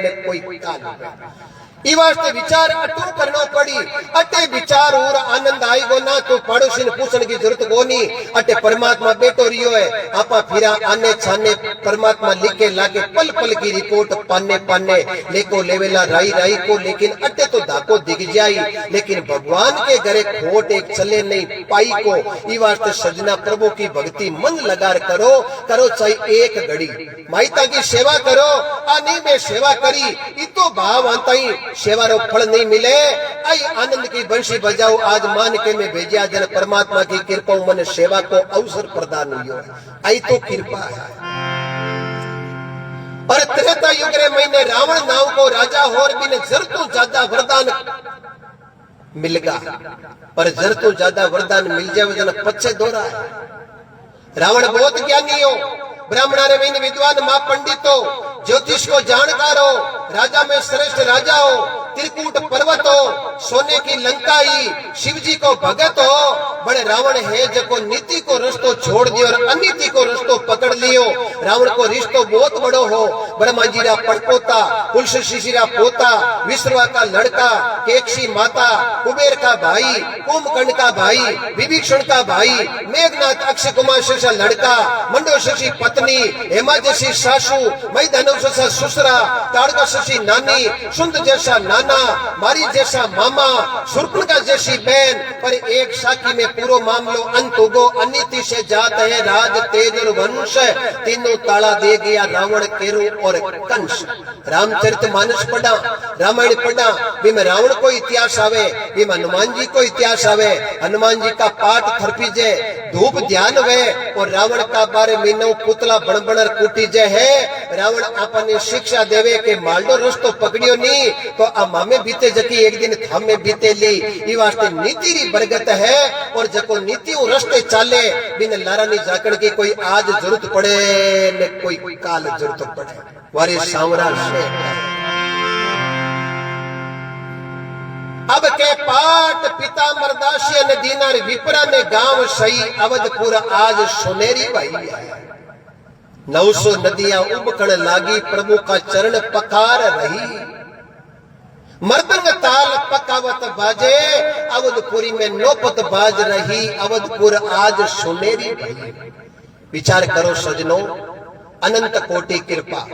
ने कोई काल वे। ई वास्ते विचार अटू करना पड़ी। अटे विचार और आनंद आई गो ना तो पड़ोसी ने पूछने की जरूरत को नहीं। अटे परमात्मा बैठो रियो है, आपा फिरा आने छाने परमात्मा लिखे लाके पल पल की रिपोर्ट पाने पाने लेको लेवेला राई राई को। लेकिन अटे तो धाको दिख जाई, लेकिन भगवान के घरे खोट एक चले नहीं पाई को। ई वास्ते सजना प्रभु की भक्ति मन लगा करो, करो चाहे एक घड़ी माइता की सेवा करो। आनी में सेवा करी ई तो भाव आता ही सेवा रो फल नहीं मिले। आई आनंद की बंशी बजाओ आज मान के में भेजिया जन परमात्मा की कृपा मन सेवा को अवसर प्रदान हुई। आई तो कृपा है। और त्रेता युग रे महीने रावण नाव को राजा होर बिन जर तो ज्यादा वरदान मिलगा, पर जर तो ज्यादा वरदान मिल जाए जन पछे दोरा है। रावण बहुत ज्ञानी हो, ब्राह्मण रे विन विद्वान मां पंडित हो, ज्योतिष को जानकार हो, राजा में श्रेष्ठ राजा हो, त्रिकूट पर्वत हो, सोने की लंका ही, शिव जी को भगत हो। बड़े रावण है जको नीति को रस्तो छोड़ दियो और अनीति को रस्तो पकड़ लियो। रावण को रिश्तो बहुत बड़ो हो, ब्रह्मा जी रा पड़पोता, तुलसी शिशि रा पोता, विश्रवा का लड़का, केकसी माता, कुबेर का भाई, कुंभकर्ण का भाई, विभीषण का भाई, मेघनाथ अक्षय कुमार जैसा लड़का, मंडो शशि पत्नी, हेमा जैसी सासू, मई धनुष जैसा ससुरा, ताड़का शशि नानी, सुंद जैसा नाना, मारी जैसा मामा, सुर्पणखा जैसी बहन। पर एक साखी में पूरो मामलो अंत उगो, अनीति से जात है राज तेज और वंश। तीनों ताला दे गया रावण केरू और कंस। रामचरितमानस पढ़ा, रामायण पढ़ा, बीम रावण को इतिहास आवे, बीम हनुमान जी को इतिहास आवे। हनुमान जी का पाठ थरपीजे, धूप ध्यान वे, और रावण का बारे मीनो पुतला बणबणर कूटी जे है। रावण आपने शिक्षा देवे के मालडो रस्तो पकड़ियो नहीं तो आ मामे बीते जकी एक दिन थामे बीते ली। ई वास्ते नीति री बरगत है, और जको नीति रस्ते चाले बिन लारानी जाकड़ की कोई आज जरूरत पड़े ने कोई काल जरूरत पड़े। वारे सांवरा से अब के पाठ पिता मरदासी ने दीनार विपरा ने गांव सही अवधपुर आज सुनेरी भाई है। 900 नदियां उबकण लागी प्रभु का चरण पकार रही। मर्दंग ताल पकावत बाजे अवधपुरी में नौपत बाज रही। अवधपुर आज सुनेरी भाई। विचार करो सजनों, अनंत कोटि कृपा।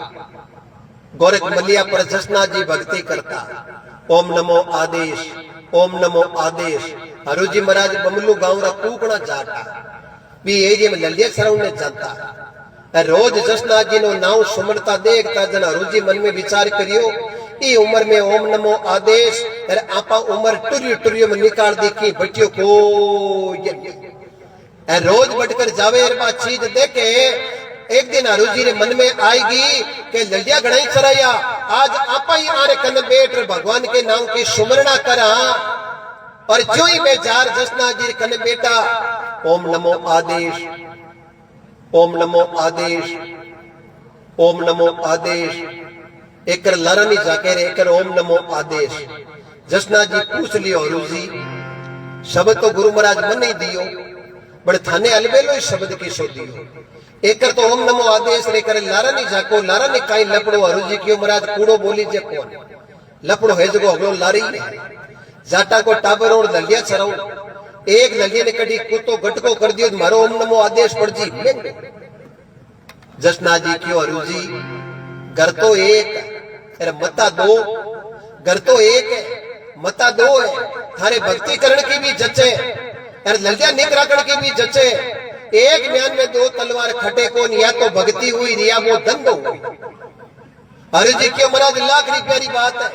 गोरख मलिया पर जसना जी भक्ति करता। ओम नमो आदेश, ओम नमो आदेश। हरुजी महाराज बमलू गांव रा कूकड़ा जाता भी एरिया में ललिया सराउ ने जानता। रोज जसना जी नो नाम सुमरता देखता जन हरुजी मन में विचार करियो ई उम्र में ओम नमो आदेश अरे आपा उम्र टुरियो टुरियो में निकाल दी की बटियो को रोज बटकर जावे बा चीज देखे। एक दिन हरुजी रे मन में आएगी कि ललिया गणाई चराया आज आपा ही आरे कन बैठ भगवान के नाम की सुमरना करा। और जो ही मैं जार जसना जी कन बेटा ओम नमो आदेश, ओम नमो आदेश, ओम नमो आदेश। एक लरनी जाके एक ओम नमो आदेश। जसना जी पूछ लियो हरुजी शब्द तो गुरु महाराज मन नहीं दियो बड़े थाने अलबेलो शब्द की सो दियो। एक तो ओम नमो आदेश रे करे लारानी जाको लारानी काई लपड़ो हरुजी क्यों महाराज कूड़ो बोली जे कौन लपड़ो है जगो अगलो लारी जाटा को टाबर और ललिया चराऊ। एक ललिया ने कड़ी कुतो गटको कर दियो मारो ओम नमो आदेश पड़ जी। जसना जी क्यों हरुजी घर तो एक अरे मता दो, घर तो एक है मता दो है, थारे भक्ति करण की भी जचे और लज्जा निकराकण की भी जचे। एक म्यान में दो तलवार खटे कौन, या तो भक्ति हुई रिया वो धंधो हुई। अरे जी क्यों महाराज लाख रुपया की बात है,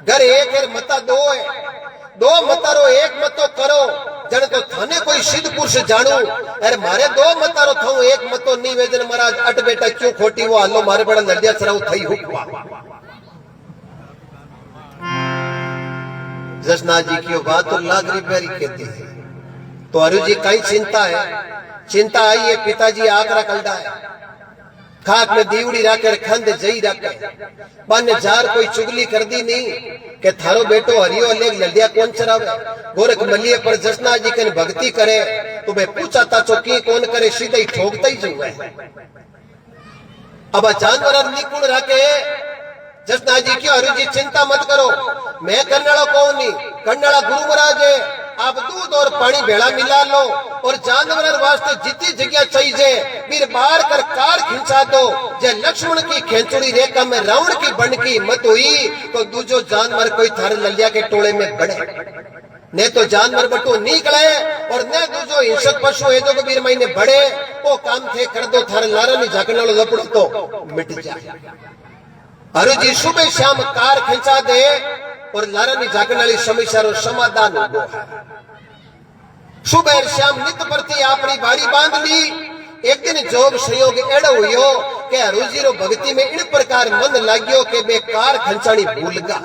घर एक है मता दो है, दो मतारो एक मतो करो जन को थाने कोई सिद्ध पुरुष जानू। अरे मारे दो मतारो थाऊ एक मतो नहीं वेजन महाराज अट बेटा क्यों खोटी वो हालो मारे बड़ा लड़िया चराऊ थई हुआ। जसना जी की बात तो लाख रुपया की कहती है। तो अरु जी कई चिंता है, चिंता आई है पिताजी आकरा कलडा है, खाक में दीवड़ी राकर खंड जई राकर बन जार कोई चुगली कर दी नहीं के थारो बेटो हरियो लेग लड़िया कौन चरावे। गोरख मलिए पर जसना जी कन भक्ति करे तो मैं पूछा ता चौकी कौन करे, सीधा ही ठोकता ही जुए। अब जानवर निपुण राके जसना जी क्यों हरु जी चिंता मत करो, मैं कन्नड़ा कौन नहीं, कन्नड़ा गुरु महाराज है। आप दूध और पानी भेड़ा मिला लो और जानवर वास्ते जितनी जगह चाहिए फिर बाहर कर कार खिंचा दो। जे लक्ष्मण की खेचुड़ी रेखा में रावण की बन की मत हुई तो दूजो जानवर कोई थारे ललिया के टोले में बढ़े, ने तो जानवर बटो निकले और ने दूजो हिंसक पशु है जो कबीर महीने बढ़े। वो काम थे कर दो थारे लारा नहीं झाकने वालों लपड़ो तो मिट जाए। अरु जी सुबह शाम कार खिंचा दे और लारा नहीं झाकने वाली समस्या रो समाधान हो गया। सुबह शाम नित प्रति अपनी बारी बांध ली। एक दिन जोग संयोग एड़ो हुयो के अरुजी रो भक्ति में इन प्रकार मन लाग्यो के बेकार खंचाणी भूल गा।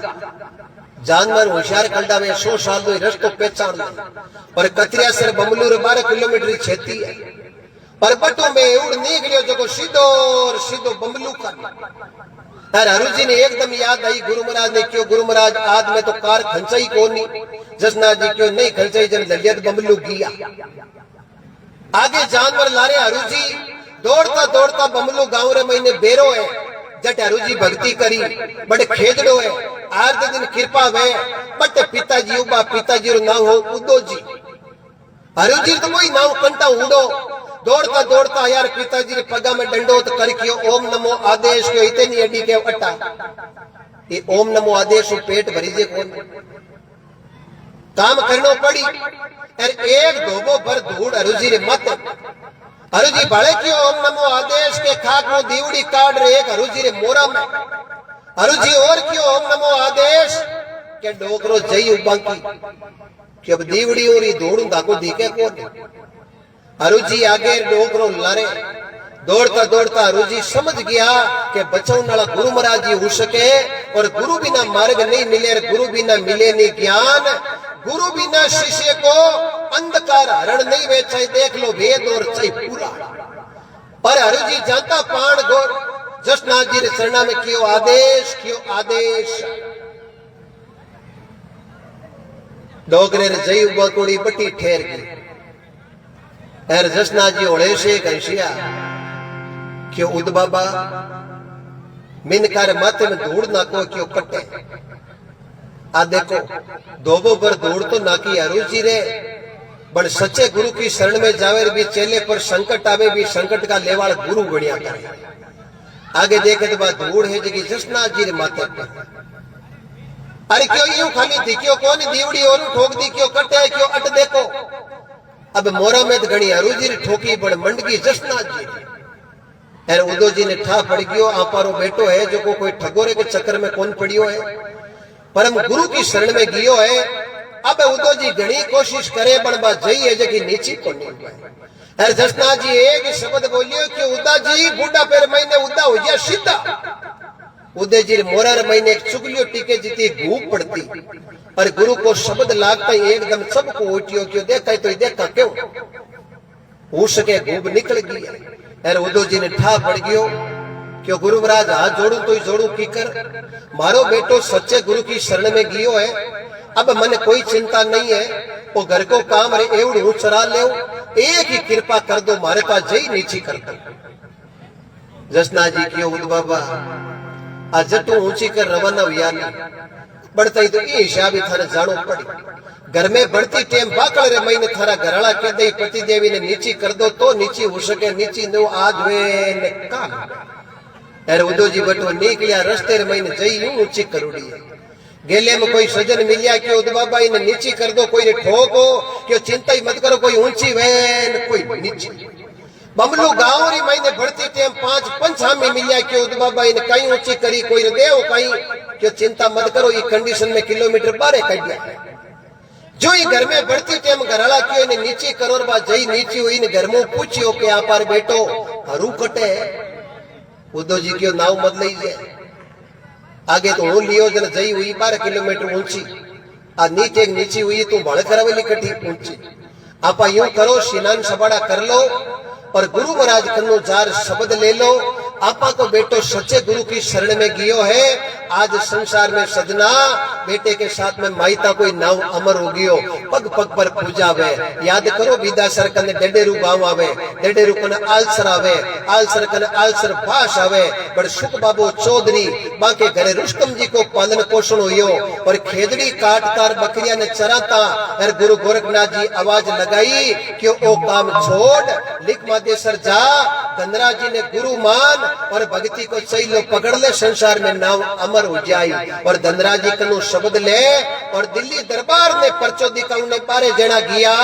जानवर होशियार कलडा में 100 साल दो रस्तो पहचान ले और कतरिया सर बमलूर 12 किलोमीटर छेती है पर बटू में उड़ निकलियो जो सीधो और सीधो बमलू कर। अरु जी ने एकदम याद आई गुरु महाराज ने क्यों, गुरु महाराज आज में तो कार खंचाई कौन नहीं। जसना जी क्यों नहीं खंचाई जन ललियत बमलू गिया। आगे जानवर लारे अरु जी दौड़ता दौड़ता बमलू गांव रे महीने बेरो है। जट अरु जी भक्ति करी बड़े खेदड़ो है, आठ दिन कृपा वे बट पिताजी उबा पिताजी रो नाम हो उदो जी। अरु जी तो कोई नाम कंटा उड़ो दौड़ता दौड़ता यार पिताजी ने पगा में डंडोत करके ओम नमो आदेश के इतनी अड्डी के अट्टा ये ओम नमो आदेश पेट भरी जे कौन काम करनो पड़ी। और एक धोबो भर धूड़ अरुजी रे मत अरुजी बाले क्यों ओम नमो आदेश के खाक में दीवड़ी काट रे एक अरुजी रे मोरा में अरुजी और क्यों ओम नमो आदेश के डोकरो जई उबांकी कि अब दीवड़ी और धूड़ दाको दिखे कौन। अरुजी आगे डोकरो लारे दौड़ता दौड़ता अरुजी समझ गया कि बचाव नाला गुरु महाराज जी हो सके और गुरु बिना मार्ग नहीं मिले, गुरु बिना मिले नहीं ज्ञान, गुरु बिना शिष्य को अंधकार हरण नहीं वे चाहे देख लो वेद और चाहे पूरा। पर अरुजी जानता पाण गोर जसनाथ जी रे चरणा में क्यों आदेश डोगरे रे जई बकोड़ी बटी ठहर गई। एर जसनाथ जी ओढ़े से घंसिया क्यों उद बाबा मिनकार माथे में धूड़ नाको क्यों कटे। आ देखो दोबो पर धूड़ तो नाकी अरुजी रे बड़ सच्चे गुरु की शरण में जावे भी चेले पर संकट आवे भी संकट का लेवाड़ गुरु बढ़िया करे। आगे देखे तो बात धूड़ है जगी जसनाथ जी रे माथे पर। अरे क्यों यूं खाली दिखियो कौन दीवड़ी और ठोक दी क्यों कटे क्यों अट देखो। अब मोरा में घणी अरुजी ठोकी बड़ मंडगी जसनाथ जी अरे उदो जी ने ठा पड़ गयो आपारो बेटो है जो को कोई ठगोरे के चक्कर में कौन पड़ियो है, परम गुरु की शरण में गियो है। अब उदो जी घणी कोशिश करे बनबा जई है जकी नीची को नहीं। अरे जसनाथ जी एक शब्द बोलियो कि उदा जी बूढ़ा पैर महीने उदा हो गया सीधा। उदय जी मोरा महीने एक चुगलियो टीके जीती घूप पड़ती और गुरु को शब्द लागता ही एकदम सबको उठियो क्यों देखा तो देखा क्यों हो सके घूप निकल गई। अरे उदो जी ने ठा पड़ गयो क्यों गुरु महाराज हाथ जोड़ू तो जोड़ू की कर मारो बेटो सच्चे गुरु की शरण में गियो है। अब मन कोई चिंता नहीं है वो घर को काम रे एवड़ू चरा ले एक ही कृपा कर दो मारे पास जई नीची कर दो। जसनाथ जी क्यों उद बाबा आज जटू ऊंची कर रवाना हुआ बढ़ता ही तो ये हिसाब ही थारे जानो पड़ी। घर में बढ़ती टेम बाकड़ रे महीने थारा घराला कह दे पति देवी ने नीची कर दो तो नीची हो सके नीची नो आज वे ने काल। अरे उदो जी बटो निकलिया रस्ते रे महीने जई ऊंची करूड़ी गेले में कोई सजन मिलिया क्यों उद बाबा इन्हें नीची कर दो, कोई ने ठोको क्यों चिंता ही मत करो, कोई ऊंची वैन कोई नीची। बमलू गांव री महीने बढ़ती टेम 5 पंछा में मिलिया क्यों उद बाबा इन्हें कहीं ऊंची करी, कोई ने देव कहीं क्यों चिंता मत करो, ये कंडीशन में किलोमीटर बारे कट गया। जो ये घर में बढ़ती टेम घराला क्यों इन्हें नीची करो, बा जई नीची हुई ने घर में पूछियो के आप पर बेटो हरू कटे उदो जी क्यों नाव मत लीजिए आगे तो हूं लियो जन जई हुई 12 किलोमीटर ऊंची आ नीचे नीची हुई तू भड़ करावेली कटी ऊंची। आप यूं करो स्नान सबाड़ा कर लो और गुरु महाराज कन्नो 4 शब्द ले लो। आपा को बेटो सच्चे गुरु की शरण में गियो है, आज संसार में सजना बेटे के साथ में माइता कोई नाव अमर हो गयो, पग पग पर पूजा वे। याद करो विदासर कने डेडेरू गांव आवे, डेडेरू कने आलसर आवे, आलसर कने आलसर भाष आवे, बड़ सुख बाबू चौधरी बाके घरे रुस्तम जी को पालन पोषण हुयो और खेदड़ी काटकार बकरिया ने चराता और गुरु गोरखनाथ जी आवाज लगाई कि ओ काम छोड़ लिख मादेसर जा, गंदरा जी ने गुरु मान और भक्ति को सही लो पकड़ ले, संसार में नाव अमर हो जाई। और धनरा जी कनु शब्द ले और दिल्ली दरबार ने पर्चो दिखाऊ ने पारे जना गया,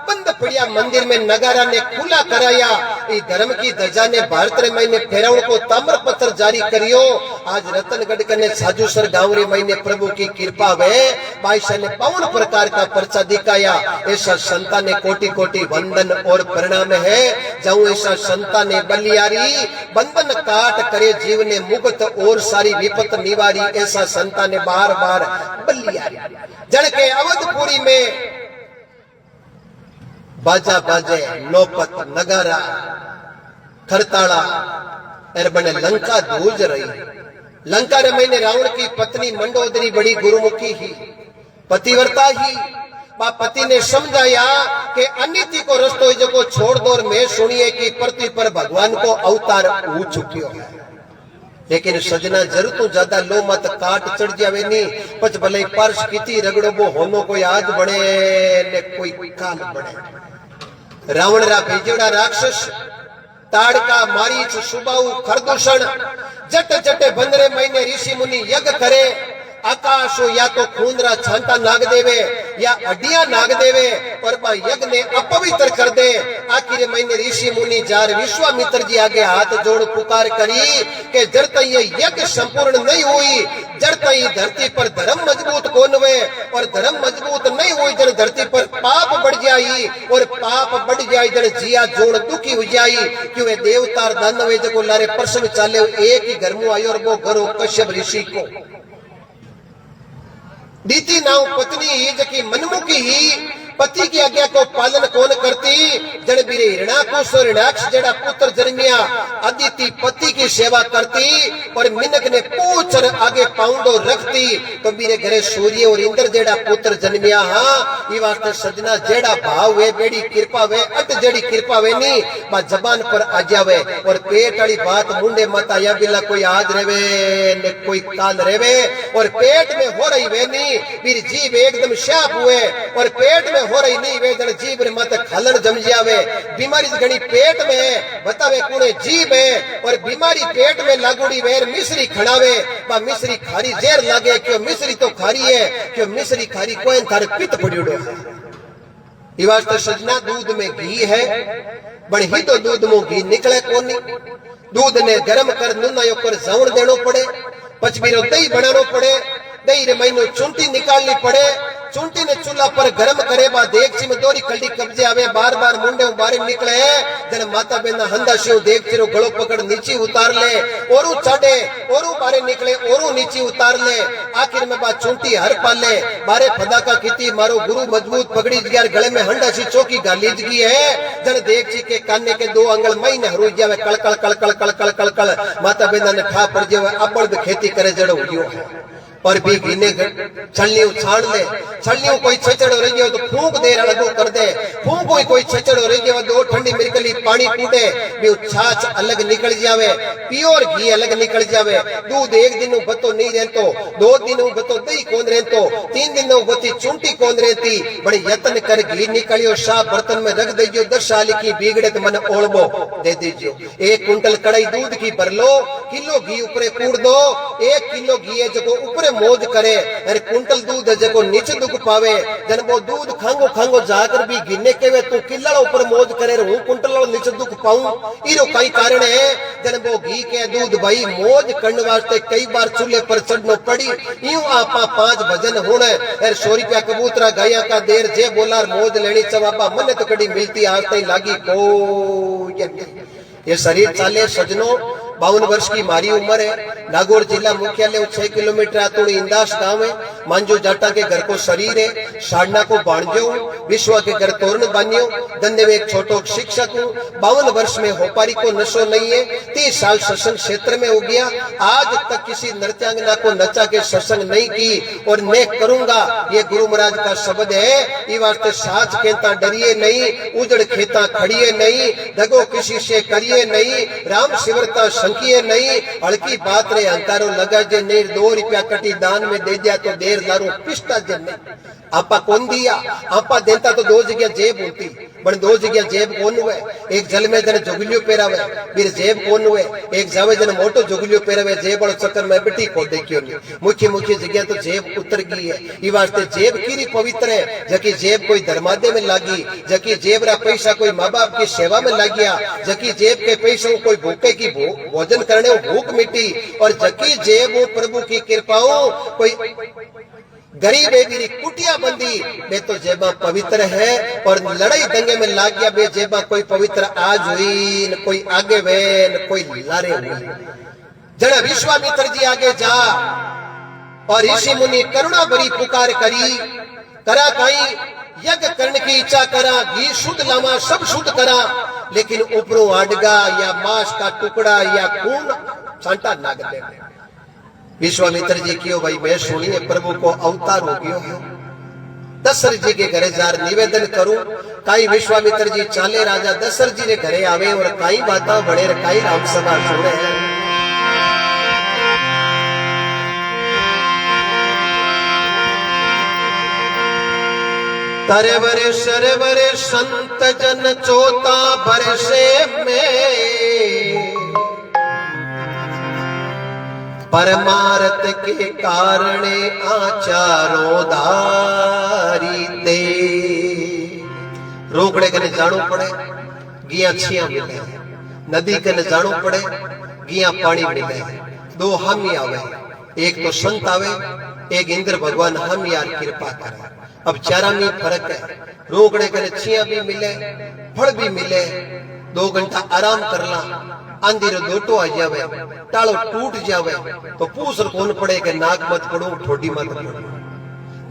बंद पड़िया मंदिर में नगारा ने खुला कराया, इस धर्म की ध्वजा ने भारत रे महीने फेराउन को ताम्र पत्र जारी करियो। आज रतनगढ़ कने साजूसर गांव रे महीने प्रभु की कृपा वे बाईसा ने 52 प्रकार का पर्चा दिखाया। ऐसा संता ने कोटि कोटि वंदन और प्रणाम है, जाऊं ऐसा संता ने बलियारी बंधन काट करे जीव ने मुक्त और सारी विपत निवारी, ऐसा संता ने बार बार बलियारी। जड़ के अवधपुरी में बाजा बाजे नौपत नगारा खरताड़ा एर बने लंका धूज रही। लंका रे महीने रावण की पत्नी मंडोदरी बड़ी गुरुमुखी ही पतिव्रता ही, पति ने समझाया कि अनिति को रस्तो जो छोड़ दो और मैं सुनिए कि पृथ्वी पर भगवान को अवतार हो चुकियो है। लेकिन सजना जरूर तो ज्यादा लो मत काट चढ़ जावे नी, पच भले पर्श किती रगड़ो वो होनो कोई आज बने ने कोई काल बने। रावण रा भेजोड़ा राक्षस ताड़का मारीच सुबाऊ खरदूषण जट जटे बंदरे महीने ऋषि मुनि यज्ञ करे, आकाश हो या तो खूंदरा छांटा नाग देवे या अडिया नाग देवे और यज्ञ ने अपवित्र कर दे। आखिर महीने ऋषि मुनि जार विश्वामित्र जी आगे हाथ जोड़ पुकार करी कि जब तक ये यज्ञ संपूर्ण नहीं हुई, जब तक धरती पर धर्म मजबूत कौन हुए और धर्म मजबूत नहीं हुई जन धरती पर पाप बढ़ जाई और पाप बढ़ जाई जन जिया जोड़ दुखी हो जाई। क्यों वे देवतार दानव जो लारे प्रसंग चाले एक ही घर में आयो और वो घरों कश्यप ऋषि को दीती नाव पत्नी ही जकी मनमुखी ही पति की आज्ञा को पालन कौन करती, जन बीरे हिरणाकुश और हिरणाक्ष जेड़ा पुत्र जन्मिया अदिति पति की सेवा करती और मिनक ने पूछ आगे पाउंडो रखती, तो बीरे घरे सूर्य और इंद्र जेड़ा पुत्र जन्मिया। हाँ ये वास्ते सजना जेड़ा भाव वे बेड़ी कृपा वे अट जेड़ी कृपा वे नी बा जबान पर आ जावे और पेट वाली बात मुंडे मत आया बिला कोई आज रेवे ने कोई काल रेवे और पेट में हो रही वे नी बीर जीव एकदम शाप हुए और पेट में हो रही नहीं वे जन जीव रे मत खलन जम जावे। बीमारी घणी पेट में है बतावे कुणे जीव है और बीमारी पेट में लागुड़ी वेर मिश्री खड़ावे बा मिश्री खारी जेर लागे क्यों मिश्री तो खारी है क्यों मिश्री खारी कोई थारे पित्त पड़ियोड़ो है। ई वास्ते सजना दूध में घी है बड़ी ही तो दूध में घी निकले कोनी, दूध ने गर्म कर नुना ऊपर जाउन देनो पड़े, पचबीरो दही बनानो पड़े, दही रे महीनो चुंटी निकालनी पड़े, चुंटी ने चूल्हा पर गरम करे बा देगची में दोरी कल्डी कब्जे आवे बार बार मुंडे बारे निकले जन माता बेना हंदा शिव देगची रो गलो पकड़ नीचे उतार ले औरू चढ़े औरू बारे निकले औरू नीचे उतार ले। आखिर में बा चुंटी हर पाले बारे फदाका कीती मारो गुरु मजबूत पकड़ी गया गले में हंडा सी चौकी गालीज गई है जन देगची के काने के 2 अंगल महीने हरू जावे कल कल कल कल कल कल कल कल माता बेना ने ठा पड़ जावे अबड़ खेती करे जड़ो हुयो है और भी घीने छलनी छाण ले, छलनी कोई छचड़ो रह गयो तो फूंक दे लगो कर दे, फूंक कोई छचड़ो रह गयो दो ठंडी मिर्कली पानी कूटे भी छाछ अलग निकल जावे, प्योर घी अलग निकल जावे। दूध एक दिन बतो नहीं रहतो, 2 दिन बतो दही कौन रहतो, 3 दिन बती चुंटी कौन रहती, बड़े यत्न कर घी निकलियो शाह बर्तन में रख दीजियो 10 साल की बिगड़े तो मन ओढ़बो दे दीजियो। 1 कुंटल कड़ाई दूध की भर लो, किलो घी ऊपरे कूड़ दो, 1 किलो घी है जो ऊपरे ऊपरे मौज करे अरे कुंटल दूध जको नीचे दुख पावे जन वो दूध खांगो खांगो जाकर भी गिने केवे तू किल्ला ऊपर मौज करे रे हूं कुंटल नीचे दुख पाऊं इरो कई कारण है जन वो घी के दूध भाई मौज करने वास्ते कई बार चूल्हे पर चढ़नो पड़ी यूं आपा 5 भजन होने अरे 100 रुपया कबूतरा गाया का देर जे बोलार मौज लेनी चवापा मन तो कड़ी मिलती आज तई लागी को ये शरीर चाले सजनो 52 वर्ष की मारी उम्र है नागौर जिला मुख्यालय 6 किलोमीटर आतुड़ी इंदास गांव है मांजो जाटा के घर को शरीर है साड़ना को बाणजो विश्व के घर तोरण बान्यो धंधे में एक छोटो शिक्षक हूँ 52 वर्ष में होपारी को नशो नहीं है 30 साल सत्संग क्षेत्र में हो गया आज तक किसी नृत्यांगना को नचा के सत्संग नहीं की और मैं करूंगा ये गुरु महाराज का शब्द है ये वास्ते साच कहता डरिए नहीं उजड़ खेता खड़िए नहीं दगो किसी से करिए नहीं राम शिवरता संकिए नहीं हल्की बात रे अंकारो लगा जे नहीं 2 रुपया कटी दान में दे दिया तो देर दारू पिस्ता जे नहीं आपा कौन दिया आपा देता तो 2 जगह जेब होती पण 2 जगह जेब कौन हुए एक जल में जन जोगलियो पेरावे फिर जेब कौन हुए एक जावे जन मोटो जोगलियो पेरावे जेब और चक्कर में बेटी को देखियो नहीं मुख्य जगह तो जेब उतर गई है ई वास्ते जेब कीरी पवित्र है जकी जेब कोई धर्मादे में लागी जकी जेब रा पैसा कोई माँ बाप की सेवा में लाग गया जकी जेब के पैसों कोई भूखे की भोजन करने भूख मिटी और जकी जेब प्रभु की कृपाओं कोई गरीब है कुटिया बंदी बे तो जेबा पवित्र है और लड़ाई दंगे में लाग गया बे जेबा कोई पवित्र आज हुई न कोई आगे वे न कोई लारे हुई जड़ा विश्वामित्र जी आगे जा और ऋषि मुनि करुणा भरी पुकार करी करा काई यज्ञ करने की इच्छा करा घी शुद्ध लामा सब शुद्ध करा लेकिन ऊपरों आडगा या मांस का टुकड़ा या खून सांटा नाग दे विश्वामित्र जी क्यों भाई मैं सुनिए प्रभु को अवतार हो गयो दशरथ जी के घरे जार निवेदन करूं काई विश्वामित्र जी चाले राजा दशरथ जी ने घरे आवे और काई बाता बड़े काई राम सभा सुने हैं तरवरे सरवरे संत जन चोता बरसे में परमारथ के कारणे आचारो धारी दे रोकड़े कने जानो पड़े गिया छिया मिले नदी कने जानो पड़े गिया पानी मिले 2 हम ही आवे एक तो संत आवे एक इंद्र भगवान हम यार कृपा करे अब चारा में फर्क है रोकड़े कने छिया भी मिले फल भी मिले 2 घंटा आराम करला आंधी रो दोटो आ जावे टालो टूट जावे तो पूछ कौन पड़े के नाक मत पड़ो ठोडी मत पड़ो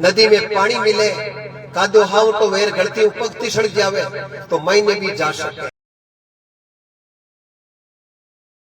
नदी में पानी मिले कादो हाउ तो वेर गलती उपकती सड़ जावे तो महीने भी जा सके